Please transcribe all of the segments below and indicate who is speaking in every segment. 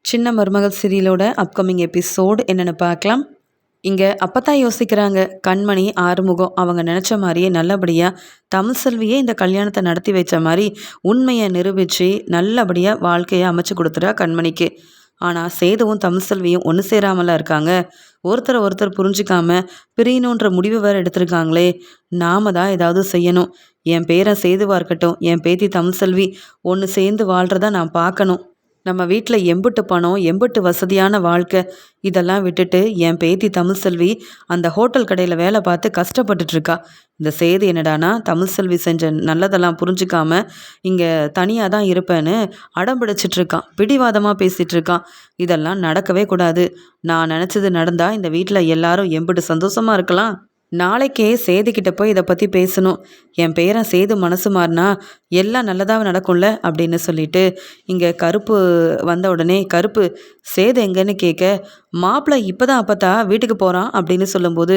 Speaker 1: சின்ன மருமகள் சீரியலோட upcoming episode என்னென்னு பார்க்கலாம். இங்கே அப்பத்தான் யோசிக்கிறாங்க. கண்மணி, ஆறுமுகம் அவங்க நினச்ச மாதிரியே நல்லபடியாக தமிழ் செல்வியே இந்த கல்யாணத்தை நடத்தி வச்ச மாதிரி உண்மையை நிரூபித்து நல்லபடியாக வாழ்க்கையை அமைச்சு கொடுத்துட்டா கண்மணிக்கு. ஆனால் சேதுவும் தமிழ் செல்வியும் ஒன்று சேராமலாம் இருக்காங்க. ஒருத்தர் புரிஞ்சிக்காம பிரியணுன்ற முடிவு வேறு எடுத்திருக்காங்களே. நாம தான் ஏதாவது செய்யணும். என் பேரன் சேதுவாக இருக்கட்டும், என் பேத்தி தமிழ் செல்வி ஒன்று சேர்ந்து வாழ்கிறத நான் பார்க்கணும். நம்ம வீட்டில் எம்புட்டு பணம், எம்புட்டு வசதியான வாழ்க்கை, இதெல்லாம் விட்டுட்டு என் பேத்தி தமிழ் செல்வி அந்த ஹோட்டல் கடையில் வேலை பார்த்து கஷ்டப்பட்டுட்ருக்கா. இந்த சேது என்னடானா தமிழ் செல்வி செஞ்ச நல்லதெல்லாம் புரிஞ்சிக்காம இங்கே தனியாக தான் இருப்பேன்னு அடம் பிடிச்சிட்ருக்கான். பிடிவாதமாக பேசிகிட்ருக்கான். இதெல்லாம் நடக்கவே கூடாது. நான் நினச்சது நடந்தால் இந்த வீட்டில் எல்லாரும் எம்புட்டு சந்தோஷமாக இருக்கலாம். நாளைக்கே சேதுக்கிட்ட போய் இதை பற்றி பேசணும். என் பேரன் சேது மனசு மாறினா எல்லாம் நல்லதாக நடக்கும்ல அப்படின்னு சொல்லிட்டு இங்கே கருப்பு வந்த உடனே, கருப்பு சேது எங்கன்னு கேட்க, மாப்பிள்ளை இப்போ தான் அப்பத்தா வீட்டுக்கு போகிறான் அப்படின்னு சொல்லும்போது,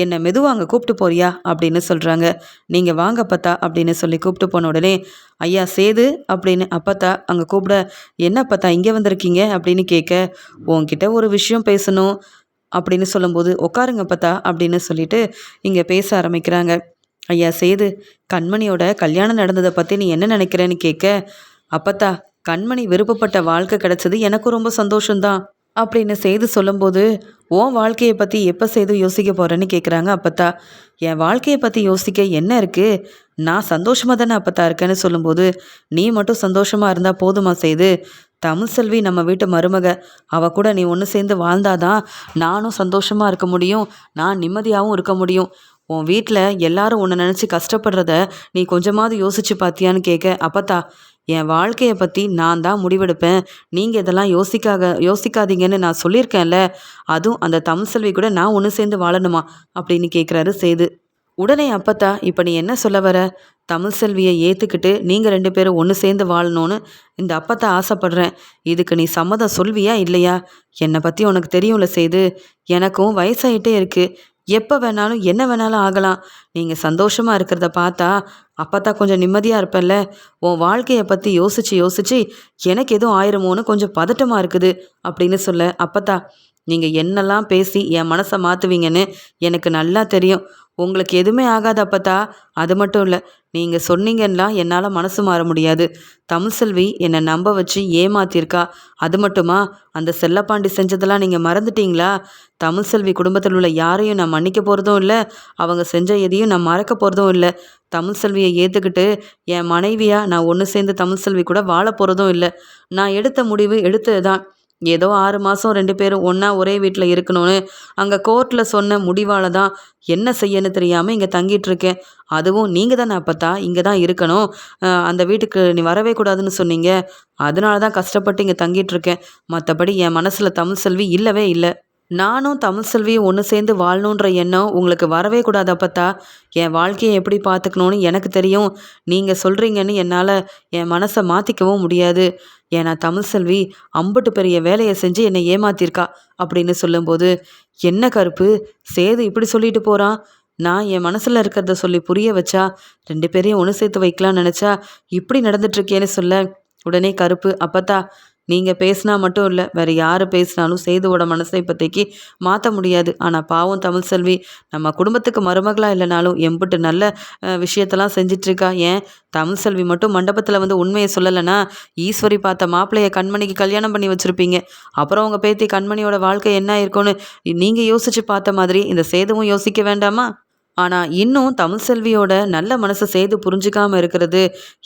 Speaker 1: என்னை மெதுவாக அங்கே கூப்பிட்டு போறியா அப்படின்னு சொல்கிறாங்க. நீங்கள் வாங்க அப்பத்தா அப்படின்னு சொல்லி கூப்பிட்டு போன உடனே, ஐயா சேது அப்படின்னு அப்பத்தா அங்கே கூப்பிட, என்ன அப்பத்தா இங்கே வந்திருக்கீங்க அப்படின்னு கேட்க, உன்கிட்ட ஒரு விஷயம் பேசணும் அப்படின்னு சொல்லும்போது, உட்காருங்க அப்பத்தா அப்படின்னு சொல்லிட்டு இங்கே பேச ஆரம்பிக்கிறாங்க. ஐயா சேது, கண்மணியோட கல்யாணம் நடந்ததை பற்றி நீ என்ன நினைக்கிறேன்னு கேட்க, அப்பத்தா கண்மணி விருப்பப்பட்ட வாழ்க்கை கிடைச்சது எனக்கு ரொம்ப சந்தோஷம்தான் அப்படின்னு சேது சொல்லும்போது, உன் வாழ்க்கையை பற்றி எப்போ சேது யோசிக்க போகிறேன்னு கேட்குறாங்க அப்பத்தா. என் வாழ்க்கையை பற்றி யோசிக்க என்ன இருக்குது, நான் சந்தோஷமாக தானே அப்பத்தா இருக்கேன்னு சொல்லும்போது, நீ மட்டும் சந்தோஷமாக இருந்தால் போதுமா சேது? தமிழ் செல்வி நம்ம வீட்டு மருமக, அவ கூட நீ ஒன்று சேர்ந்து வாழ்ந்தாதான் நானும் சந்தோஷமாக இருக்க முடியும், நான் நிம்மதியாகவும் இருக்க முடியும். உன் வீட்டில் எல்லாரும் உன்னை நினச்சி கஷ்டப்படுறத நீ கொஞ்சமாவது யோசிச்சு பார்த்தியான்னு கேட்க, அப்பத்தா என் வாழ்க்கையை பற்றி நான் தான் முடிவெடுப்பேன், நீங்கள் இதெல்லாம் யோசிக்காதீங்கன்னு நான் சொல்லியிருக்கேன்ல, அதுவும் அந்த தமிழ் செல்வி கூட நான் ஒன்று சேர்ந்து வாழணுமா அப்படின்னு கேட்குறாரு சேது. உடனே அப்பத்தா, இப்போ நீ என்ன சொல்ல வர? தமிழ் செல்வியை ஏற்றுக்கிட்டு நீங்கள் 2 பேரும் ஒன்று சேர்ந்து வாழணும்னு இந்த அப்பத்தா ஆசைப்படுறேன். இதுக்கு நீ சம்மதம் சொல்வியா இல்லையா? என்னை பற்றி உனக்கு தெரியும்ல சேது, எனக்கும் வயசாயிட்டே இருக்குது. எப்போ வேணாலும் என்ன வேணாலும் ஆகலாம். நீங்கள் சந்தோஷமாக இருக்கிறத பார்த்தா அப்பத்தா கொஞ்சம் நிம்மதியாக இருப்பேன்ல. உன் வாழ்க்கையை பற்றி யோசிச்சு எனக்கு எதுவும் ஆயிருமோன்னு கொஞ்சம் பதட்டமாக இருக்குது அப்படின்னு சொல்ல, அப்பத்தா நீங்கள் என்னெல்லாம் பேசி என் மனசை மாற்றுவீங்கன்னு எனக்கு நல்லா தெரியும். உங்களுக்கு எதுவுமே ஆகாது அப்பத்தா. அது மட்டும் இல்லை, நீங்கள் சொன்னீங்கன்னா என்னால் மனசு மாற முடியாது. தமிழ் செல்வி என்னை நம்ப வச்சு ஏமாத்திருக்கா. அது மட்டுமா, அந்த செல்லப்பாண்டி செஞ்சதெல்லாம் நீங்கள் மறந்துட்டீங்களா? தமிழ் செல்வி குடும்பத்தில் உள்ள யாரையும் நான் மன்னிக்க போகிறதும் இல்லை, அவங்க செஞ்ச எதையும் நான் மறக்க போகிறதும் இல்லை. தமிழ் செல்வியை ஏற்றுக்கிட்டு என் மனைவியாக நான் ஒன்று சேர்ந்து தமிழ் செல்வி கூட வாழ போகிறதும் இல்லை. நான் எடுத்த முடிவு எடுத்தது தான். ஏதோ 6 மாதம் 2 பேரும் ஒன்றா ஒரே வீட்டில் இருக்கணும்னு அங்கே கோர்ட்டில் சொன்ன முடிவால் தான் என்ன செய்யன்னு தெரியாமல் இங்கே தங்கிட்டுருக்கேன். அதுவும் நீங்கள் தானே அப்பத்தா இங்கே தான் இருக்கணும், அந்த வீட்டுக்கு நீ வரவே கூடாதுன்னு சொன்னீங்க. அதனால தான் கஷ்டப்பட்டு இங்கே தங்கிட்டுருக்கேன். மற்றபடி என் மனசில் தமிழ் செல்வி இல்லவே இல்லை. நானும் தமிழ் செல்வியும் ஒன்று சேர்ந்து வாழணுன்ற எண்ணம் உங்களுக்கு வரவே கூடாது அப்பத்தா. என் வாழ்க்கையை எப்படி பார்த்துக்கணுன்னு எனக்கு தெரியும். நீங்கள் சொல்கிறீங்கன்னு என்னால் என் மனசை மாற்றிக்கவும் முடியாது. ஏன்னா தமிழ் செல்வி அம்புட்டு பெரிய வேலையை செஞ்சு என்னை ஏமாத்திருக்கா அப்படின்னு சொல்லும்போது, என்ன கருப்பு சேது இப்படி சொல்லிட்டு போகிறான்? நான் என் மனசில் இருக்கிறத சொல்லி புரிய வச்சா 2 பேரையும் ஒன்று சேர்த்து வைக்கலான்னு நினச்சா இப்படி நடந்துட்டுருக்கேன்னு சொல்ல, உடனே கருப்பு, அப்பத்தா நீங்கள் பேசினா மட்டும் இல்லை, வேறு யார் பேசினாலும் சேதுவோட மனசை இப்போதைக்கு மாற்ற முடியாது. ஆனால் பாவம் தமிழ் செல்வி நம்ம குடும்பத்துக்கு மருமகளாக இல்லைனாலும் எம்பிட்டு நல்ல விஷயத்தெல்லாம் செஞ்சிட்ருக்கா. ஏன் தமிழ் செல்வி மட்டும் மண்டபத்தில் வந்து உண்மையை சொல்லலைன்னா ஈஸ்வரி பார்த்த மாப்பிள்ளைய கண்மணிக்கு கல்யாணம் பண்ணி வச்சுருப்பீங்க. அப்புறம் உங்கள் பேத்தி கண்மணியோட வாழ்க்கை என்ன இருக்கும்னு நீங்கள் யோசித்து பார்த்த மாதிரி இந்த சேதுவும் யோசிக்க வேண்டாமா? ஆனால் இன்னும் தமிழ் செல்வியோட நல்ல மனசை சேது புரிஞ்சிக்காமல் இருக்கிறது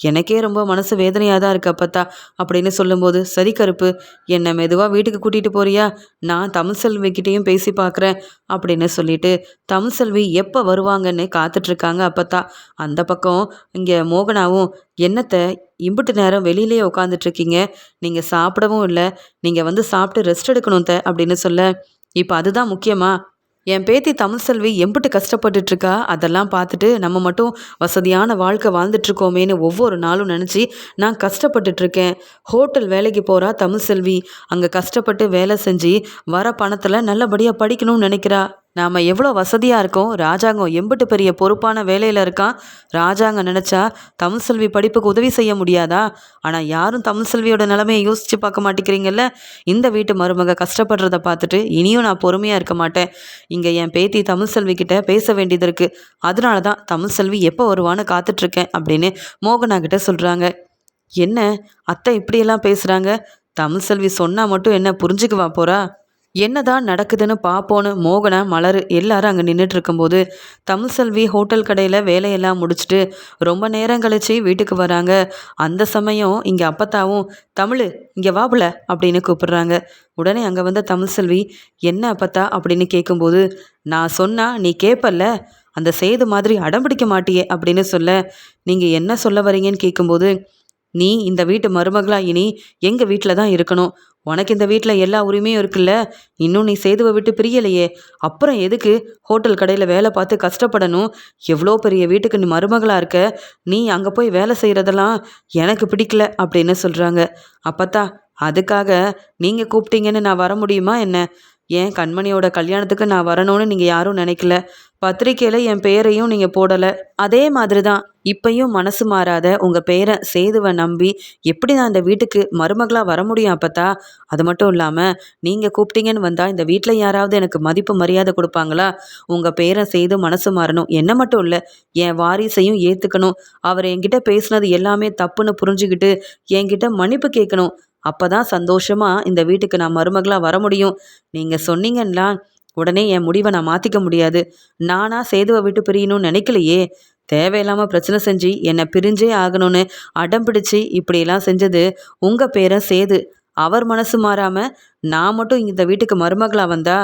Speaker 1: எனக்கே ரொம்ப மனசு வேதனையாக தான் இருக்கு அப்பத்தா அப்படின்னு சொல்லும்போது, சரி கருப்பு, என்னை மெதுவாக வீட்டுக்கு கூட்டிகிட்டு போறியா? நான் தமிழ் செல்விக்கிட்டேயும் பேசி பார்க்குறேன் அப்படின்னு சொல்லிட்டு தமிழ் செல்வி எப்போ வருவாங்கன்னு காத்துட்ருக்காங்க அப்பத்தா. அந்த பக்கம் இங்கே மோகனாவும், என்னத்தை இம்புட்டு நேரம் வெளியிலே உட்காந்துட்ருக்கீங்க, நீங்கள் சாப்பிடவும் இல்லை, நீங்கள் வந்து சாப்பிட்டு ரெஸ்ட் எடுக்கணும் அப்படின்னு சொல்ல, இப்போ அதுதான் முக்கியமா? என் பேத்தி தமிழ் செல்வி எம்பிட்டு கஷ்டப்பட்டுட்ருக்கா, அதெல்லாம் பார்த்துட்டு நம்ம மட்டும் வசதியான வாழ்க்கை வாழ்ந்துட்டுருக்கோமேன்னு ஒவ்வொரு நாளும் நினச்சி நான் கஷ்டப்பட்டுட்ருக்கேன். ஹோட்டல் வேலைக்கு போகிறா தமிழ் செல்வி, அங்கே கஷ்டப்பட்டு வேலை செஞ்சு வர பணத்தில் நல்லபடியாக படிக்கணும்னு நினைக்கிறா. நாம் எவ்வளோ வசதியாக இருக்கோம், ராஜாங்கம் எம்பிட்டு பெரிய பொறுப்பான வேலையில் இருக்கான். ராஜாங்கம் நினச்சா தமிழ்செல்வி படிப்புக்கு உதவி செய்ய முடியாதா? ஆனால் யாரும் தமிழ்செல்வியோட நிலைமையை யோசித்து பார்க்க மாட்டேங்கிறீங்கல்ல. இந்த வீட்டு மருமக கஷ்டப்படுறத பார்த்துட்டு இனியும் நான் பொறுமையாக இருக்க மாட்டேன். இங்கே என் பேத்தி தமிழ்செல்வி கிட்ட பேச வேண்டியது இருக்குது. அதனால தான் தமிழ்செல்வி எப்போ வருவான்னு காத்துட்ருக்கேன் அப்படின்னு மோகனா கிட்ட சொல்கிறாங்க. என்ன அத்தை இப்படியெல்லாம் பேசுகிறாங்க? தமிழ்செல்வி சொன்னால் மட்டும் என்ன புரிஞ்சுக்குவா போகிறா? என்னதான் நடக்குதுன்னு பார்ப்போன்னு மோகனா மலர் எல்லாரும் அங்கே நின்றுட்டு இருக்கும்போது தமிழ்செல்வி ஹோட்டல் கடையில் வேலையெல்லாம் முடிச்சுட்டு ரொம்ப நேரம் கழிச்சு வீட்டுக்கு வராங்க. அந்த சமயம் இங்கே அப்பத்தாவும் தமிழ் இங்கே வாபுல அப்படின்னு கூப்பிடுறாங்க. உடனே அங்கே வந்த தமிழ்செல்வி என்ன அப்பத்தா அப்படின்னு கேட்கும்போது நான் சொன்னா நீ கேட்பல்ல, அந்த சேது மாதிரி அடம்பிடிக்க மாட்டியே அப்படின்னு சொல்ல நீங்கள் என்ன சொல்ல வரீங்கன்னு கேட்கும்போது நீ இந்த வீட்டு மருமகளா இனி எங்கள் வீட்டில் தான் இருக்கணும். உனக்கு இந்த வீட்டில் எல்லா உரிமையும் இருக்குல்ல. இன்னும் நீ சேதுவை விட்டு பிரியலையே. அப்புறம் எதுக்கு ஹோட்டல் கடையில் வேலை பார்த்து கஷ்டப்படணும்? எவ்வளோ பெரிய வீட்டுக்கு நீ மருமகளாக இருக்க. நீ அங்கே போய் வேலை செய்கிறதெல்லாம் எனக்கு பிடிக்கல அப்படின்னு சொல்கிறாங்க. அப்பத்தா அதுக்காக நீங்கள் கூப்பிட்டீங்கன்னு நான் வர முடியுமா என்ன? ஏன் கண்மணியோட கல்யாணத்துக்கு நான் வரணும்னு நீங்கள் யாரும் நினைக்கல. பத்திரிக்கையில் என் பெயரையும் நீங்கள் போடலை. அதே மாதிரி தான் இப்பையும் மனசு மாறாத உங்கள் பேரை சேதுவை நம்பி எப்படி நான் இந்த வீட்டுக்கு மருமகளாக வர முடியும் அப்பத்தா? அது மட்டும் இல்லாமல் நீங்கள் கூப்பிட்டீங்கன்னு வந்தால் இந்த வீட்டில் யாராவது எனக்கு மதிப்பு மரியாதை கொடுப்பாங்களா? உங்கள் பேரை சேது மனசு மாறணும். என்ன மட்டும் இல்லை, என் வாரிசையும் ஏற்றுக்கணும். அவர் என்கிட்ட பேசுனது எல்லாமே தப்புன்னு புரிஞ்சுக்கிட்டு என்கிட்ட மன்னிப்பு கேட்கணும். அப்போ தான் சந்தோஷமாக இந்த வீட்டுக்கு நான் மருமகளாக வர முடியும். நீங்கள் சொன்னீங்கன்னா உடனே என் முடிவை நான் மாற்றிக்க முடியாது. நானா சேதுவை விட்டு பிரியணும்னு நினைக்கலையே. தேவையில்லாமல் பிரச்சனை செஞ்சு என்னை பிரிஞ்சே ஆகணும்னு அடம் பிடிச்சி இப்படியெல்லாம் செஞ்சது உங்கள் பேரை சேது. அவர் மனசு மாறாமல் நான் மட்டும் இந்த வீட்டுக்கு மருமகளாக வந்தா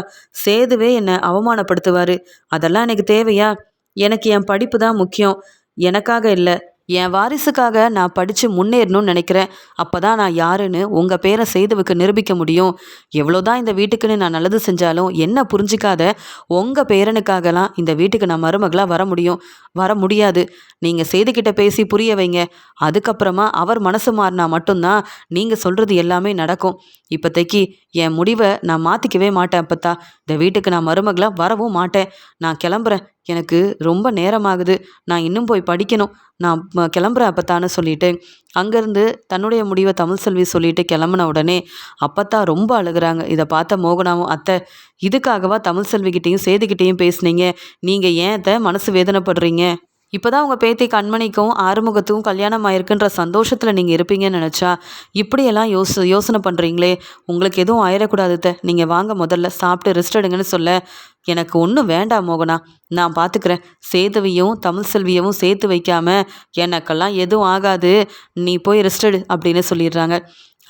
Speaker 1: சேதுவே என்னை அவமானப்படுத்துவார். அதெல்லாம் எனக்கு தேவையா? எனக்கு என் படிப்பு தான் முக்கியம். எனக்காக இல்லை, என் வாரிசுக்காக நான் படித்து முன்னேறணும்னு நினைக்கிறேன். அப்போ தான் நான் யாருன்னு உங்கள் பேரை சேதுவுக்கு நிரூபிக்க முடியும். எவ்வளோதான் இந்த வீட்டுக்குன்னு நான் நல்லது செஞ்சாலும் என்ன புரிஞ்சிக்காத உங்கள் பேரனுக்காகலாம் இந்த வீட்டுக்கு நான் மருமகளாக வர முடியாது. நீங்கள் சேதுக்கிட்ட பேசி புரிய வைங்க. அதுக்கப்புறமா அவர் மனசு மாறினா மட்டும்தான் நீங்கள் சொல்கிறது எல்லாமே நடக்கும். இப்போதைக்கு என் முடிவை நான் மாற்றிக்கவே மாட்டேன் அப்பத்தா. இந்த வீட்டுக்கு நான் மருமகளாக வரவும் மாட்டேன். நான் கிளம்புறேன். எனக்கு ரொம்ப நேரமாகுது. நான் இன்னும் போய் படிக்கணும். நான் கிளம்புறேன் அப்பத்தான்னு சொல்லிட்டு அங்கேருந்து தன்னுடைய முடிவை தமிழ்செல்வி சொல்லிட்டு கிளம்புன உடனே அப்பத்தா ரொம்ப அழுகுறாங்க. இதை பார்த்த மோகனாவும் அத்தை இதுக்காகவா தமிழ்செல்விக்கிட்டேயும் சேதுக்கிட்டேயும் பேசுனீங்க? நீங்கள் ஏன் அத்தை மனசு வேதனைப்படுறீங்க? இப்போதான் உங்கள் பேத்தி கண்மணிக்கும் ஆறுமுகத்துக்கும் கல்யாணம் ஆயிருக்குன்ற சந்தோஷத்தில் நீங்கள் இருப்பீங்கன்னு நினச்சா இப்படியெல்லாம் யோசனை பண்ணுறீங்களே. உங்களுக்கு எதுவும் ஆயிடக்கூடாது. நீங்கள் வாங்க முதல்ல சாப்பிட்டு ரெஸ்ட் எடுங்கன்னு சொல்ல எனக்கு ஒன்றும் வேண்டாம் மோகனா, நான் பார்த்துக்கிறேன். சேதுவையும் தமிழ்செல்வியவும் சேர்த்து வைக்காம எனக்கெல்லாம் எதுவும் ஆகாது. நீ போய் ரெஸ்ட் எடு அப்படின்னு சொல்லிடுறாங்க.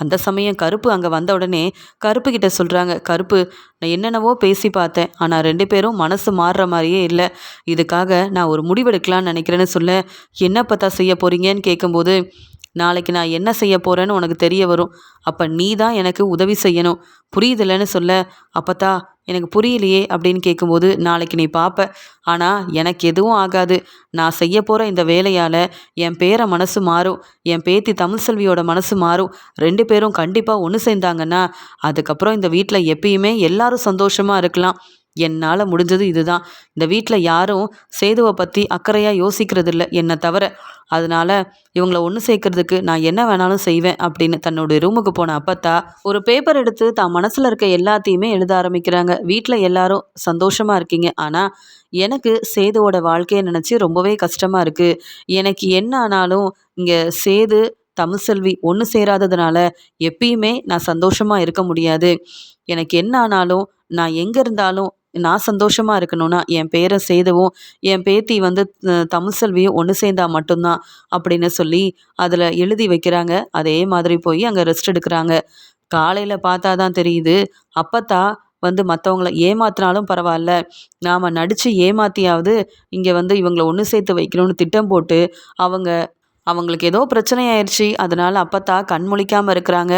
Speaker 1: அந்த சமயம் கருப்பு அங்கே வந்த உடனே கருப்பு கிட்ட சொல்கிறாங்க. கருப்பு, நான் என்னென்னவோ பேசி பார்த்தேன். ஆனால் 2 பேரும் மனசு மாறுற மாதிரியே இல்லை. இதுக்காக நான் ஒரு முடிவெடுக்கலான்னு நினைக்கிறேன்னு சொல்ல என்ன பார்த்தா செய்ய போகிறீங்கன்னு கேட்கும்போது நாளைக்கு நான் என்ன செய்ய போகிறேன்னு உனக்கு தெரிய வரும். அப்போ நீ தான் எனக்கு உதவி செய்யணும். புரியுதில்லன்னு சொல்ல அப்பத்தா எனக்கு புரியலையே அப்படின்னு கேட்கும்போது நாளைக்கு நீ பார்ப்ப. ஆனால் எனக்கு எதுவும் ஆகாது. நான் செய்ய போகிற இந்த வேலையால் என் பேரை மனசு மாறும். என் பேத்தி தமிழ்செல்வியோட மனசு மாறும். 2 பேரும் கண்டிப்பாக ஒன்று சேர்ந்தாங்கன்னா அதுக்கப்புறம் இந்த வீட்டில் எப்பயுமே எல்லாரும் சந்தோஷமாக இருக்கலாம். என்னால் முடிஞ்சது இதுதான். இந்த வீட்டில் யாரும் சேதுவை பற்றி அக்கறையாக யோசிக்கிறதில்ல என்னை தவிர. அதனால் இவங்கள ஒன்று சேர்க்கறதுக்கு நான் என்ன வேணாலும் செய்வேன் அப்படின்னு தன்னோட ரூமுக்கு போன அப்பத்தா ஒரு பேப்பர் எடுத்து தான் மனசில் இருக்க எல்லாத்தையுமே எழுத ஆரம்பிக்கிறாங்க. வீட்டில் எல்லாரும் சந்தோஷமாக இருக்கீங்க. ஆனால் எனக்கு சேதுவோட வாழ்க்கையை நினச்சி ரொம்பவே கஷ்டமாக இருக்குது. எனக்கு என்ன ஆனாலும் இங்கே சேது தமிழ்செல்வி ஒன்று சேராததுனால எப்பயுமே நான் சந்தோஷமாக இருக்க முடியாது. எனக்கு என்ன ஆனாலும் நான் எங்கே இருந்தாலும் நான் சந்தோஷமாக இருக்கணும்னா என் பேரை சேதுவும் என் பேத்தி தமிழ்செல்வியும் ஒன்று சேர்ந்தா மட்டும்தான் அப்படின்னு சொல்லி அதில் எழுதி வைக்கிறாங்க. அதே மாதிரி போய் அங்கே ரெஸ்ட் எடுக்கிறாங்க. காலையில் பார்த்தா தான் தெரியுது அப்பத்தா மற்றவங்கள ஏமாத்தினாலும் பரவாயில்ல, நாம் நடித்து ஏமாத்தியாவது இங்கே இவங்களை ஒன்று சேர்த்து வைக்கணும்னு திட்டம் போட்டு அவங்களுக்கு ஏதோ பிரச்சனை ஆயிடுச்சு. அதனால் அப்பத்தா கண் முழிக்காமல் இருக்கிறாங்க.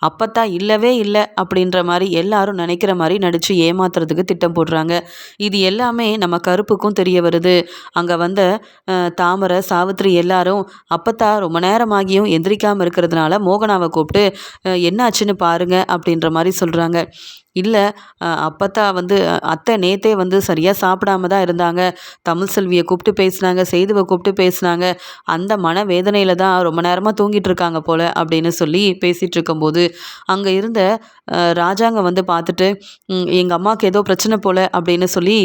Speaker 1: அப்பத்தா இல்லவே இல்லை அப்படின்ற மாதிரி எல்லாரும் நினைக்கிற மாதிரி நடித்து ஏமாத்துறதுக்கு திட்டம் போடுறாங்க. இது எல்லாமே நம்ம கருப்புக்கும் தெரிய வருது. அங்கே தாமரை சாவித்திரி எல்லாரும் அப்பத்தா ரொம்ப நேரமாகியும் எந்திரிக்காமல் இருக்கிறதுனால மோகனாவை கூப்பிட்டு என்னாச்சுன்னு பாருங்க அப்படின்ற மாதிரி சொல்கிறாங்க. இல்ல அப்பத்தா வந்து அத்தை நேத்தே வந்து சரியா சாப்பிடாம தான் இருந்தாங்க. தமிழ்செல்விய கூப்பிட்டு பேசினாங்க, சேதுவ கூப்பிட்டு பேசினாங்க. அந்த மனவேதனையில தான் ரொம்ப நேரமா தூங்கிட்டு இருக்காங்க போல அப்படின்னு சொல்லி பேசிட்டு இருக்கும்போது, அங்க இருந்த ராஜாங்க வந்து பார்த்துட்டு, எங்க அம்மாவுக்கு ஏதோ பிரச்சனை போல அப்படின்னு சொல்லி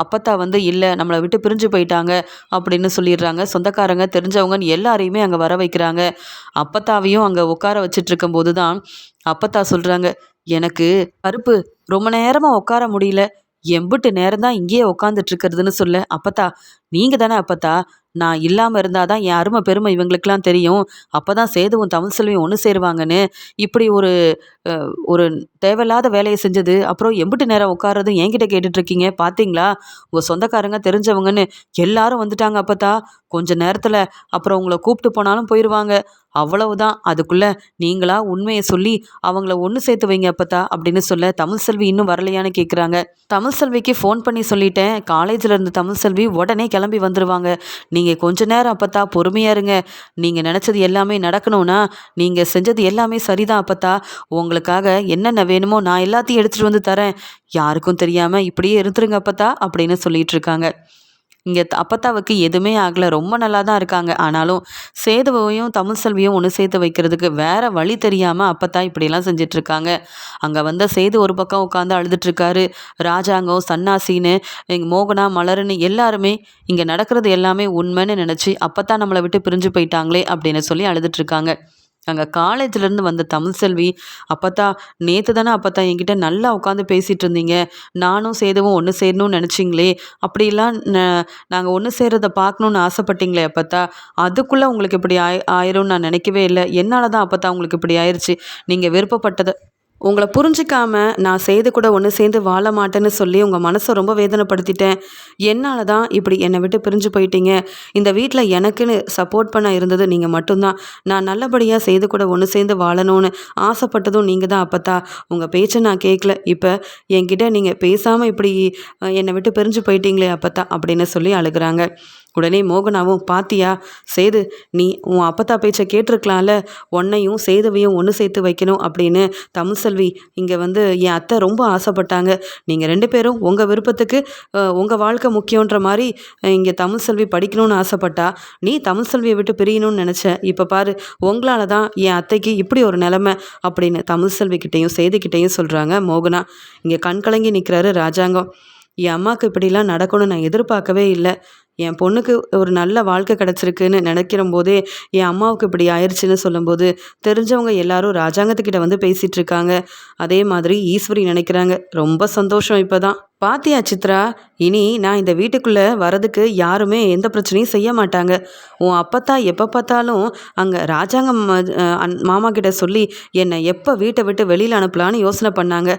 Speaker 1: அப்பத்தா வந்து இல்ல நம்மள விட்டு பிரிஞ்சு போயிட்டாங்க அப்படின்னு சொல்லிடுறாங்க. சொந்தக்காரங்க தெரிஞ்சவங்கன்னு எல்லாரையுமே அங்க வர வைக்கிறாங்க. அப்பத்தாவையும் அங்க உட்கார வச்சுட்டு இருக்கும்போது தான் அப்பத்தா சொல்றாங்க, எனக்கு கருப்பு ரொம்ப நேரமா உட்கார முடியல. எம்புட்டு நேரம் தான் இங்கேயே உட்காந்துட்டு இருக்கிறதுன்னு சொல்ல, அப்பத்தா நீங்க தானே அப்பத்தா, நான் இல்லாம இருந்தா தான் என் அருமை பெருமை இவங்களுக்கெல்லாம் தெரியும். அப்பதான் சேதுவும் தமிழ்செல்வியும் ஒண்ணு சேருவாங்கன்னு, இப்படி ஒரு ஒரு தேவையில்லாத வேலைய செஞ்சது. அப்புறம் எம்புட்டு நேரம் உட்கார்றதும் என்கிட்ட கேட்டுட்டு இருக்கீங்க. பார்த்தீங்களா? உங்க சொந்தக்காரங்க தெரிஞ்சவங்கன்னு எல்லாரும் வந்துட்டாங்க அப்பத்தா. கொஞ்ச நேரத்துல அப்புறம் உங்கள கூப்பிட்டு போனாலும் போயிருவாங்க. அவ்வளவுதான். அதுக்குள்ள நீங்களா உண்மைய சொல்லி அவங்கள ஒண்ணு சேர்த்து வைங்க அப்பத்தா அப்படின்னு சொல்ல, தமிழ்செல்வி இன்னும் வரலையான்னு கேட்குறாங்க. தமிழ்செல்விக்கு ஃபோன் பண்ணி சொல்லிட்டேன். காலேஜ்ல இருந்த தமிழ்செல்வி உடனே கிளம்பி வந்துருவாங்க. நீங்க கொஞ்ச நேரம் அப்பத்தா பொறுமையா இருங்க. நீங்க நினைச்சது எல்லாமே நடக்கணும்னா, நீங்க செஞ்சது எல்லாமே சரிதான் அப்பத்தா. உங்களுக்காக என்னென்ன வேணுமோ நான் எல்லாத்தையும் எடுத்துட்டு வந்து தரேன். யாருக்கும் தெரியாம இப்படியே இருந்துருங்க அப்பத்தா அப்படின்னு சொல்லிட்டு இருக்காங்க. இங்க அப்பத்தாவுக்கு எதுவுமே ஆகல. ரொம்ப நல்லா தான் இருக்காங்க. ஆனாலும் சேதுவையும், தமிழ்செல்வியும் ஒண்ணு சேர்த்து வைக்கிறதுக்கு வேற வழி தெரியாம அப்பத்தா இப்படியெல்லாம் செஞ்சுட்ருக்காங்க. அங்க வந்த சேது ஒரு பக்கம் உட்காந்து அழுதுட்ருக்காரு. ராஜாங்கம், சன்னாசின்னு, எங்க மோகனா, மலருன்னு எல்லாருமே இங்க நடக்கிறது எல்லாமே உண்மைன்னு நினைச்சு, அப்பத்தா நம்மள விட்டு பிரிஞ்சு போயிட்டாங்களே அப்படின்னு சொல்லி அழுதுட்ருக்காங்க. அங்க காலேஜ்லேருந்து வந்த தமிழ்செல்வி, "அப்பத்தா நேத்து தானே அப்பத்தா என்கிட்ட நல்லா உட்காந்து பேசிட்டு இருந்தீங்க. நானும் சேதுவும் ஒண்ணு சேரணும்னு நெனச்சீங்களே! அப்படிலாம் நாங்க ஒண்ணு சேர்றத பார்க்கணும்னு ஆசைப்பட்டீங்களே அப்பத்தா! அதுக்குள்ள உங்களுக்கு இப்படி ஆயிரும்னு நான் நெனைக்கவே இல்ல. என்னால தான் அப்பத்தா உங்களுக்கு இப்படி ஆயிருச்சு. நீங்க விருப்பப்பட்டத உங்கள புரிஞ்சுக்காம நான் சேது கூட ஒண்ணு சேர்ந்து வாழ மாட்டேன்னு சொல்லி உங்க மனச ரொம்ப வேதனைப்படுத்திட்டேன். என்னால தான் இப்படி என்னை விட்டு பிரிஞ்சு போயிட்டீங்க. இந்த வீட்ல எனக்குன்னு சப்போர்ட் பண்ண இருந்தது நீங்க மட்டும் தான். நான் நல்லபடியா சேது கூட ஒண்ணு சேர்ந்து வாழணும்னு ஆசைப்பட்டதும் நீங்க தான் அப்பத்தா. உங்க பேச்ச நான் கேட்கல. இப்ப என்கிட்ட நீங்க பேசாம இப்படி என்னை விட்டு பிரிஞ்சு போயிட்டீங்களே அப்பத்தா அப்படின்னு சொல்லி அழுகுறாங்க. உடனே மோகனாவும், "பாத்தியா சேது, நீ உன் அப்பத்தா பேச்ச கேட்டிருக்கலாம்ல. உன்னையும் சேதுவையும் ஒண்ணு சேர்த்து வைக்கணும் அப்படின்னு தமிழ்செல்வி இங்க வந்து என் அத்தை ரொம்ப ஆசைப்பட்டாங்க. நீங்க 2 பேரும் உங்க விருப்பத்துக்கு உங்க வாழ்க்கை முக்கியன்ற மாரி இங்க தமிழ்செல்வி படிக்கணும்னு ஆசைப்பட்டா. நீ தமிழ்செல்விய விட்டு பிரியணும்னு நெனச்ச. இப்ப பாரு உங்களால தான் என் அத்தைக்கு இப்படி ஒரு நிலைமை" அப்படின்னு தமிழ்செல்வி கிட்டயும் சேதுகிட்டயும் சொல்றாங்க மோகனா. இங்க கண் கலங்கி நிக்கிறாரு ராஜாங்கம். என் அம்மாவுக்கு இப்படிலாம் நடக்கும்னு நான் எதிர்பார்க்கவே இல்ல. என் பொண்ணுக்கு ஒரு நல்ல வாழ்க்கை கிடைச்சிருக்குன்னு நினைக்கிறம்போதே, என் அம்மாவுக்கு இப்படி ஆயிருச்சுன்னு சொல்லும்போது, தெரிஞ்சவங்க எல்லாரும் ராஜாங்கத்துக்கிட்ட வந்து பேசிட்டு இருக்காங்க. அதே மாதிரி ஈஸ்வரி நினைக்கிறாங்க. ரொம்ப சந்தோஷம் இப்பதான். "பாத்தியா சித்ரா, இனி நான் இந்த வீட்டுக்குள்ள வரதுக்கு யாருமே எந்த பிரச்சனையும் செய்ய மாட்டாங்க. உன் அப்பத்தா எப்ப பார்த்தாலும் அங்க ராஜாங்கம் மாமா கிட்ட சொல்லி என்னை எப்ப வீட்டை விட்டு வெளியில அனுப்பலான்னு யோசனை பண்ணாங்க.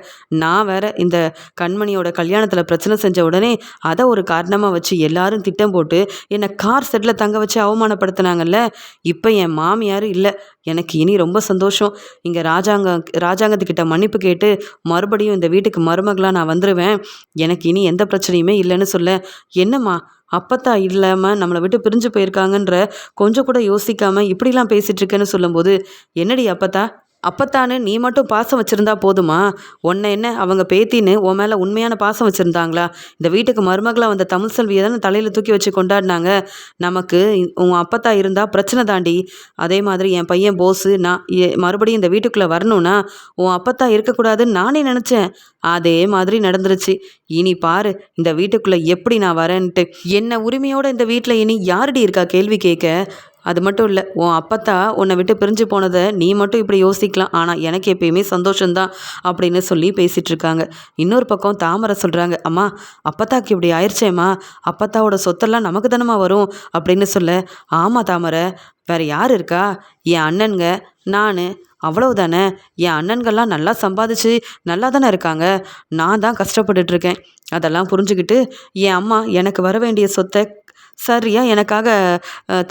Speaker 1: நான் வேற இந்த கண்மணியோட கல்யாணத்துல பிரச்சனை செஞ்ச உடனே அதை ஒரு காரணமா வச்சு எல்லாரும் திட்டம் போட்டு என்னை கார் செட்ல தங்க வச்சு அவமானப்படுத்தினாங்கல்ல. இப்ப என் மாமியார் இல்ல. எனக்கு இனி ரொம்ப சந்தோஷம். இங்க ராஜாங்கத்துக்கிட்ட மன்னிப்பு கேட்டு மறுபடியும் இந்த வீட்டுக்கு மருமகளா நான் வந்துருவேன். எனக்கு இனி எந்த பிரச்சனையுமே இல்லைன்னு சொல்ல, "என்னம்மா அப்பத்தா இல்லாம நம்மளை விட்டு பிரிஞ்சு போயிருக்காங்கன்ற கொஞ்சம் கூட யோசிக்காம இப்படிலாம் பேசிட்டு இருக்கேன்னு" சொல்லும்போது, "என்னடி அப்பத்தா, அப்பத்தான்னு நீ மட்டும் பாசம் வச்சிருந்தா போதுமா? உன்னை என்ன அவங்க பேத்தின்னு உன் மேலே உண்மையான பாசம் வச்சுருந்தாங்களா? இந்த வீட்டுக்கு மருமகளா வந்த தமிழ்செல்வியை தானே தலையில் தூக்கி வச்சு கொண்டாடினாங்க. நமக்கு உன் அப்பத்தா இருந்தால் பிரச்சனை தாண்டி. அதே மாதிரி என் பையன் போஸு நான் மறுபடியும் இந்த வீட்டுக்குள்ளே வரணும்னா உன் அப்பத்தா இருக்கக்கூடாதுன்னு நானே நினச்சேன். அதே மாதிரி நடந்துருச்சு. இனி பாரு இந்த வீட்டுக்குள்ளே எப்படி நான் வரேன்ட்டு. என்ன உரிமையோட இந்த வீட்டில் இனி யாருடி இருக்கா கேள்வி கேட்க? அது மட்டும் இல்ல. உன் அப்பத்தா உன்னை விட்டு பிரிஞ்சு போனத நீ மட்டும் இப்படி யோசிக்கலாம். ஆனா எனக்கு எப்பயுமே சந்தோஷம்தான் அப்படின்னு சொல்லி பேசிட்டு இருக்காங்க. இன்னொரு பக்கம் தாமரை சொல்றாங்க, "அம்மா அப்பத்தாக்கு இப்படி ஆயிடுச்சேம்மா. அப்பத்தாவோட சொத்தெல்லாம் நமக்கு தானம்மா வரும்" அப்படின்னு சொல்ல, "ஆமா தாமரை, வேற யார் இருக்கா? என் அண்ணனுங்க, நானு, அவ்வளவுதானே. என் அண்ணன்கள்லாம் நல்லா சம்பாதிச்சு நல்லா தானே இருக்காங்க. நான் தான் கஷ்டப்பட்டுட்டு இருக்கேன். அதெல்லாம் புரிஞ்சுக்கிட்டு என் அம்மா எனக்கு வர வேண்டிய சொத்தை சரியா எனக்காக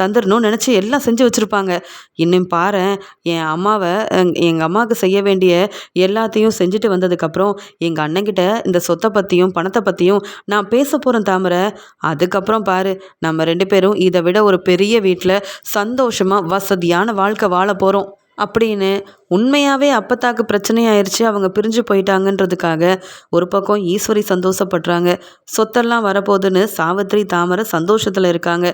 Speaker 1: தந்துடணும்னு நினச்சி எல்லாம் செஞ்சு வச்சுருப்பாங்க. இன்னும் பாரேன், என் அம்மாவை எங்கள் அம்மாவுக்கு செய்ய வேண்டிய எல்லாத்தையும் செஞ்சுட்டு வந்ததுக்கப்புறம் எங்கள் அண்ணங்கிட்ட இந்த சொத்தை பற்றியும் பணத்தை பற்றியும் நான் பேச போகிறேன் தாமரை. அதுக்கப்புறம் பாரு, நம்ம 2 பேரும் இதை விட ஒரு பெரிய வீட்டில் சந்தோஷமாக வசதியான வாழ்க்கை வாழ போகிறோம்." அப்படின்னு உண்மையாகவே அப்பத்தாக்கு பிரச்சனை ஆயிடுச்சு, அவங்க பிரிஞ்சு போயிட்டாங்கன்றதுக்காக ஒரு பக்கம் ஈஸ்வரி சந்தோஷப்படுறாங்க. சொத்தெல்லாம் வரப்போகுதுன்னு சாவித்திரி தாமரை சந்தோஷத்தில் இருக்காங்க.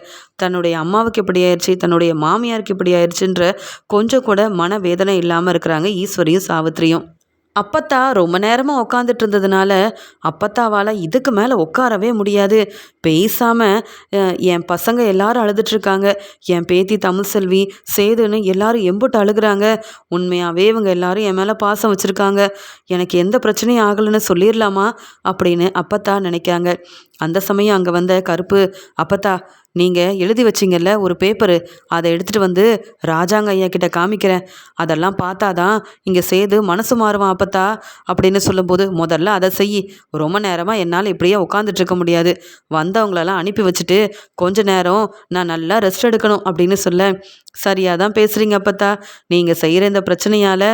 Speaker 1: தன்னுடைய அம்மாவுக்கு இப்படி ஆயிடுச்சு, தன்னுடைய மாமியாருக்கு இப்படி ஆயிடுச்சுன்ற கொஞ்சம் கூட மனவேதனை இல்லாமல் இருக்கிறாங்க ஈஸ்வரியும் சாவித்திரியும். அப்பத்தா ரொம்ப நேரமாக உக்காந்துட்டு இருந்ததுனால அப்பத்தாவால் இதுக்கு மேலே உட்காரவே முடியாது. பேசாமல் என் பசங்க எல்லாரும் அழுதுட்ருக்காங்க. என் பேத்தி தமிழ்செல்வி, சேதுன்னு எல்லாரும் எம்புட்டு அழுகுறாங்க. உண்மையாகவே இவங்க எல்லாரும் என் மேலே பாசம் வச்சுருக்காங்க. எனக்கு எந்த பிரச்சனையும் ஆகலைன்னு சொல்லிடலாமா அப்படின்னு அப்பத்தா நினைக்காங்க. அந்த சமயம் அங்கே வந்த கருப்பு, அப்பத்தா நீங்கள் எழுதி வச்சிங்கல்ல ஒரு பேப்பரு, அதை எடுத்துகிட்டு வந்து ராஜாங்க ஐயா கிட்ட காமிக்கிறேன். அதெல்லாம் பார்த்தாதான் இங்கே சேது மனசு மாறுவான் அப்பத்தா அப்படின்னு சொல்லும்போது, முதல்ல அதை செய். ரொம்ப நேரமாக என்னால் இப்படியே உட்காந்துட்ருக்க முடியாது. வந்தவங்களெல்லாம் அனுப்பி வச்சுட்டு கொஞ்ச நேரம் நான் நல்லா ரெஸ்ட் எடுக்கணும் அப்படின்னு சொல்ல, சரியாக தான் பேசுகிறீங்க அப்பத்தா. நீங்கள் செய்கிற இந்த பிரச்சனையால்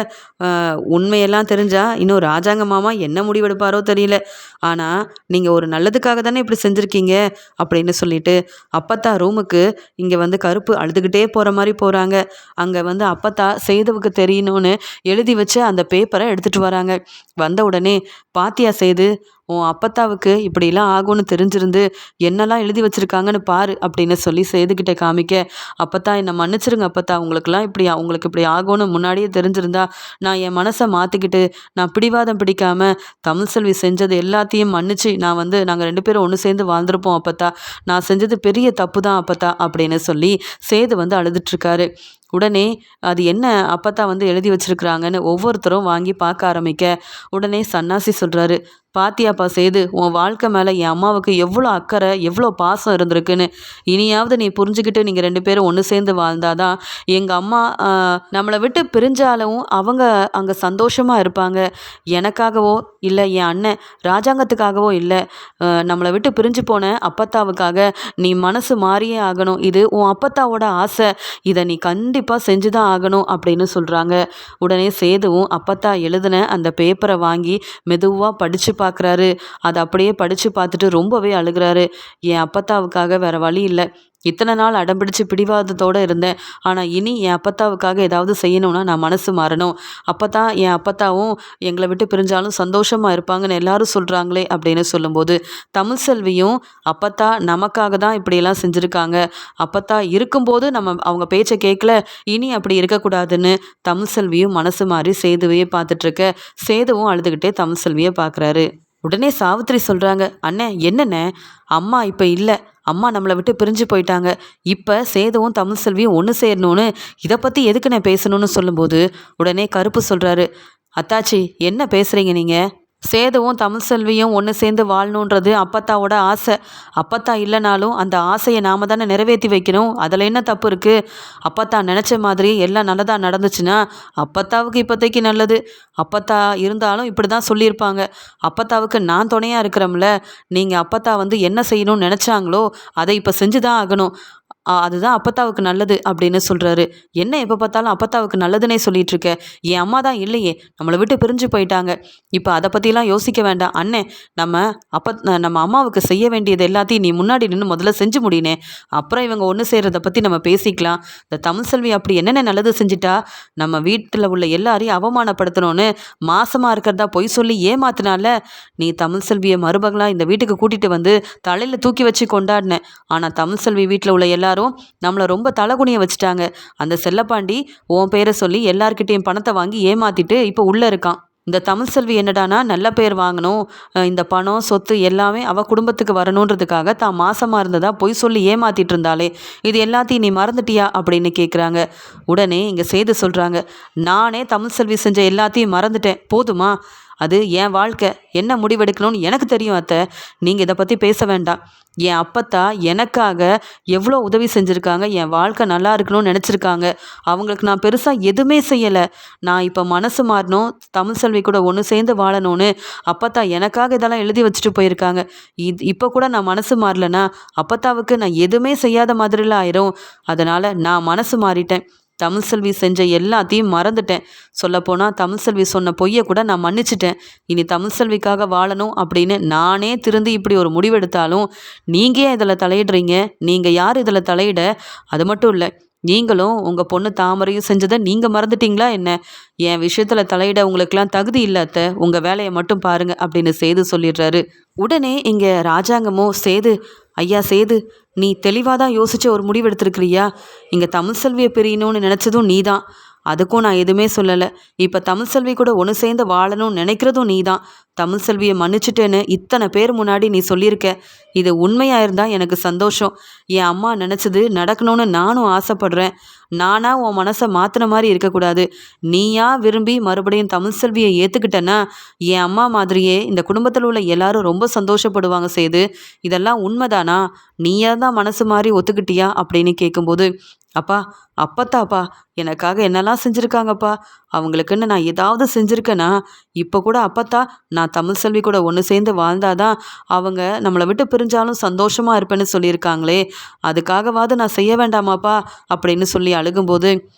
Speaker 1: உண்மையெல்லாம் தெரிஞ்சால் இன்னும் ராஜாங்க மாமா என்ன முடிவெடுப்பாரோ தெரியல. ஆனால் நீங்கள் ஒரு நல்லதுக்காக தானே இப்படி செஞ்சுருக்கீங்க அப்படின்னு சொல்லிட்டு அப்பத்தா ரூமுக்கு இங்கே வந்து கருப்பு அழுதுகிட்டே போகிற மாதிரி போகிறாங்க. அங்கே வந்து அப்பத்தா சேதுவுக்கு தெரியணும்னு எழுதி வச்சு அந்த பேப்பரை எடுத்துகிட்டு வராங்க. வந்த உடனே, பாத்தியா சேது, உன் அப்பத்தாவுக்கு இப்படிலாம் ஆகும்னு தெரிஞ்சிருந்து என்னெல்லாம் எழுதி வச்சுருக்காங்கன்னு பாரு அப்படின்னு சொல்லி சேதுக்கிட்ட காமிக்க, அப்பத்தா என்னை மன்னிச்சிருங்க அப்பத்தா, உங்களுக்கு இப்படி ஆகும்னு முன்னாடியே தெரிஞ்சிருந்தா நான் என் மனசை மாற்றிக்கிட்டு நான் பிடிவாதம் பிடிக்காமல் தமிழ்செல்வி செஞ்சது எல்லாத்தையும் மன்னிச்சு நான் வந்து நாங்கள் 2 பேரும் ஒன்று சேர்ந்து வாழ்ந்திருப்போம் அப்பத்தா. நான் செஞ்சது பெரிய தப்பு தான் அப்பத்தா அப்படின்னு சொல்லி சேது வந்து அழுதுட்ருக்காரு. உடனே அது என்ன அப்பத்தா வந்து எழுதி வச்சிருக்கிறாங்கன்னு ஒவ்வொருத்தரும் வாங்கி பார்க்க ஆரம்பிக்க, உடனே சன்னாசி சொல்கிறாரு, பாத்தியாப்பா சேது, உன் வாழ்க்கை மேலே என் அம்மாவுக்கு எவ்வளோ அக்கறை, எவ்வளோ பாசம் இருந்திருக்குன்னு. இனியாவது நீ புரிஞ்சுக்கிட்டு நீங்கள் 2 பேரும் ஒன்று சேர்ந்து வாழ்ந்தாதான் எங்கள் அம்மா நம்மளை விட்டு பிரிஞ்சாலும் அவங்க அங்கே சந்தோஷமாக இருப்பாங்க. எனக்காகவோ இல்லை என் அண்ணன் ராஜாங்கத்துக்காகவோ இல்லை, நம்மளை விட்டு பிரிஞ்சு போன அப்பத்தாவுக்காக நீ மனசு மாறியே ஆகணும். இது உன் அப்பத்தாவோட ஆசை. இதை நீ கண்டிப்பாக செஞ்சு தான் ஆகணும் அப்படின்னு சொல்கிறாங்க. உடனே சேதுவும் அப்பத்தா எழுதின அந்த பேப்பரை வாங்கி மெதுவாக படித்து பார்க்குறாரு. அதை அப்படியே படித்து பார்த்துட்டு ரொம்பவே அழுகிறாரு. என் அப்பத்தாவுக்காக வேறு வழி இல்லை. இத்தனை நாள் அடம்பிடிச்சு பிடிவாதத்தோடு இருந்தேன். ஆனால் இனி என் அப்பத்தாவுக்காக ஏதாவது செய்யணும்னா நான் மனசு மாறணும். அப்போ என் அப்பத்தாவும் எங்களை விட்டு பிரிஞ்சாலும் சந்தோஷமாக இருப்பாங்கன்னு எல்லாரும் சொல்கிறாங்களே அப்படின்னு சொல்லும்போது, தமிழ்செல்வியும் அப்பத்தா நமக்காக தான் இப்படியெல்லாம் செஞ்சுருக்காங்க, அப்பத்தா இருக்கும்போது நம்ம அவங்க பேச்சை கேட்கல, இனி அப்படி இருக்கக்கூடாதுன்னு தமிழ்செல்வியும் மனசு மாறி சேதுவையே பார்த்துட்ருக்க, சேதுவும் அழுதுகிட்டே தமிழ்செல்வியை பார்க்குறாரு. உடனே சாவித்திரி சொல்கிறாங்க, அண்ணே என்னண்ணே, அம்மா இப்போ இல்லை, அம்மா நம்மளை விட்டு பிரிஞ்சு போயிட்டாங்க. இப்போ சேதுவும் தமிழ்செல்வியும் ஒன்று சேரணும்னு இதை பற்றி எதுக்கு நான் பேசணும்னு சொல்லும்போது, உடனே கருப்பு சொல்கிறாரு, அத்தாச்சி என்ன பேசுகிறீங்க நீங்கள்? சேதுவும் தமிழ்செல்வியும் ஒன்று சேர்ந்து வாழணுன்றது அப்பத்தாவோட ஆசை. அப்பத்தா இல்லைனாலும் அந்த ஆசையை நாம் தானே நிறைவேற்றி வைக்கணும். அதில் என்ன தப்பு இருக்குது? அப்பத்தா நினச்ச மாதிரி எல்லாம் நல்லதாக நடந்துச்சுன்னா அப்பத்தாவுக்கு இப்போதைக்கு நல்லது. அப்பத்தா இருந்தாலும் இப்படி தான் சொல்லியிருப்பாங்க. அப்பத்தாவுக்கு நான் துணையாக இருக்கிறோம்ல, நீங்கள் அப்பத்தா வந்து என்ன செய்யணும்னு நினச்சாங்களோ அதை இப்போ செஞ்சு தான் ஆகணும். அதுதான் அப்பத்தாவுக்கு நல்லது அப்படின்னு சொல்கிறாரு. என்ன எப்போ பார்த்தாலும் அப்பத்தாவுக்கு நல்லதுன்னே சொல்லிட்டு இருக்க? என் அம்மா தான் இல்லையே, நம்மளை விட்டு பிரிஞ்சு போயிட்டாங்க. இப்போ அதை பற்றிலாம் யோசிக்க வேண்டாம் அண்ணே. நம்ம அம்மாவுக்கு செய்ய வேண்டியது எல்லாத்தையும் நீ முன்னாடி நின்று முதல்ல செஞ்சு முடியினே, அப்புறம் இவங்க ஒன்று சேர்றதை பற்றி நம்ம பேசிக்கலாம். இந்த தமிழ்செல்வி அப்படி என்னென்ன நல்லது செஞ்சிட்டா? நம்ம வீட்டில் உள்ள எல்லாரையும் அவமானப்படுத்தணும்னு மாசமாக இருக்கிறதா பொய் சொல்லி ஏமாத்தினால நீ தமிழ்செல்வியை மருமகளாக இந்த வீட்டுக்கு கூட்டிகிட்டு வந்து தலையில் தூக்கி வச்சு கொண்டாடின. ஆனால் தமிழ்செல்வி வீட்டில் உள்ள எல்லாரும் நம்மளை ரொம்ப தலகுனிய வச்சுட்டாங்க. அந்த செல்லப்பாண்டி உன் பேரை சொல்லி எல்லார்கிட்டையும் பணத்தை வாங்கி ஏமாத்திட்டு இப்போ உள்ளே இருக்கான். இந்த தமிழ்செல்வி என்னடானா நல்ல பேர் வாங்கணும், இந்த பணம் சொத்து எல்லாமே அவள் குடும்பத்துக்கு வரணுன்றதுக்காக தான் மாசமாக இருந்ததா பொய் சொல்லி ஏமாத்திட்டு இருந்தாலே, இது எல்லாத்தையும் நீ மறந்துட்டியா அப்படின்னு கேட்குறாங்க. உடனே இங்கே சேது சொல்கிறாங்க, நானே தமிழ்செல்வி செஞ்ச எல்லாத்தையும் மறந்துட்டேன், போதுமா? அது என் வாழ்க்கை, என்ன முடிவெடுக்கணும்னு எனக்கு தெரியும் அத்தை. நீங்கள் இதை பற்றி பேச வேண்டாம். என் அப்பத்தா எனக்காக எவ்வளோ உதவி செஞ்சுருக்காங்க, என் வாழ்க்கை நல்லா இருக்கணும்னு நினச்சிருக்காங்க. அவங்களுக்கு நான் பெருசாக எதுவுமே செய்யலை. நான் இப்போ மனசு மாறணும், தமிழ்செல்வி கூட ஒன்று சேர்ந்து வாழணும்னு அப்பத்தா எனக்காக இதெல்லாம் எழுதி வச்சுட்டு போயிருக்காங்க. இப்போ கூட நான் மனசு மாறலைன்னா அப்பத்தாவுக்கு நான் எதுவுமே செய்யாத மாதிரிலாம் ஆயிரும். அதனால் நான் மனசு மாறிட்டேன். தமிழ்செல்வி செஞ்ச எல்லாத்தையும் மறந்துட்டேன். சொல்லப்போனால் தமிழ்செல்வி சொன்ன பொய்யை கூட நான் மன்னிச்சிட்டேன். இனி தமிழ்செல்விக்காக வாழணும் அப்படின்னு நானே திருந்தி இப்படி ஒரு முடிவெடுத்தாலும் நீங்கள் ஏன் இதில் தலையிடுறீங்க? நீங்கள் யார் இதில் தலையிட? அது மட்டும் இல்லை, நீங்களும் உங்கள் பொண்ணு தாமரையும் செஞ்சதை நீங்கள் மறந்துட்டீங்களா என்ன? என் விஷயத்தில் தலையிட உங்களுக்கெல்லாம் தகுதி இல்லை அத்தை, உங்கள் வேலையை மட்டும் பாருங்க அப்படின்னு சேது சொல்லிடுறாரு. உடனே இங்கே ராஜாங்கமும் சேது, ஐயா சேது, நீ தெளிவாக தான் யோசிச்சு ஒரு முடிவு எடுத்திருக்கிறியா? இங்கே தமிழ் செல்வியை பிரியணும்னு நினச்சதும் நீ தான். அதுக்கும் நான் எதுவுமே சொல்லலை. இப்போ தமிழ் செல்வி கூட ஒன்று சேர்ந்து வாழணும்னு நினைக்கிறதும் நீ தான். தமிழ் செல்வியை மன்னிச்சிட்டேன்னு இத்தனை பேர் முன்னாடி நீ சொல்லியிருக்க. இது உண்மையாக இருந்தால் எனக்கு சந்தோஷம். என் அம்மா நினச்சது நடக்கணும்னு நானும் ஆசைப்படுறேன். நானா உன் மனசை மாற்றின மாதிரி இருக்கக்கூடாது. நீயா விரும்பி மறுபடியும் தமிழ் செல்வியை ஏற்றுக்கிட்டேன்னா என் அம்மா மாதிரியே இந்த குடும்பத்தில் உள்ள எல்லாரும் ரொம்ப சந்தோஷப்படுவாங்க சேது. இதெல்லாம் உண்மைதானா? நீயா தான் மனசு மாதிரி ஒத்துக்கிட்டியா அப்படின்னு கேட்கும்போது, அப்பா, அப்பத்தாப்பா எனக்காக என்னெல்லாம் செஞ்சுருக்காங்கப்பா. அவங்களுக்குன்னு நான் ஏதாவது செஞ்சுருக்கேனா? இப்போ கூட அப்பத்தா, நான் தமிழ் செல்வி கூட ஒன்று சேர்ந்து வாழ்ந்தாதான் அவங்க நம்மளை விட்டு பிரிஞ்சாலும் சந்தோஷமாக இருப்பேன்னு சொல்லியிருக்காங்களே, அதுக்காகவாவது நான் செய்ய வேண்டாமாப்பா அப்படின்னு சொல்லி அழுகும்போது,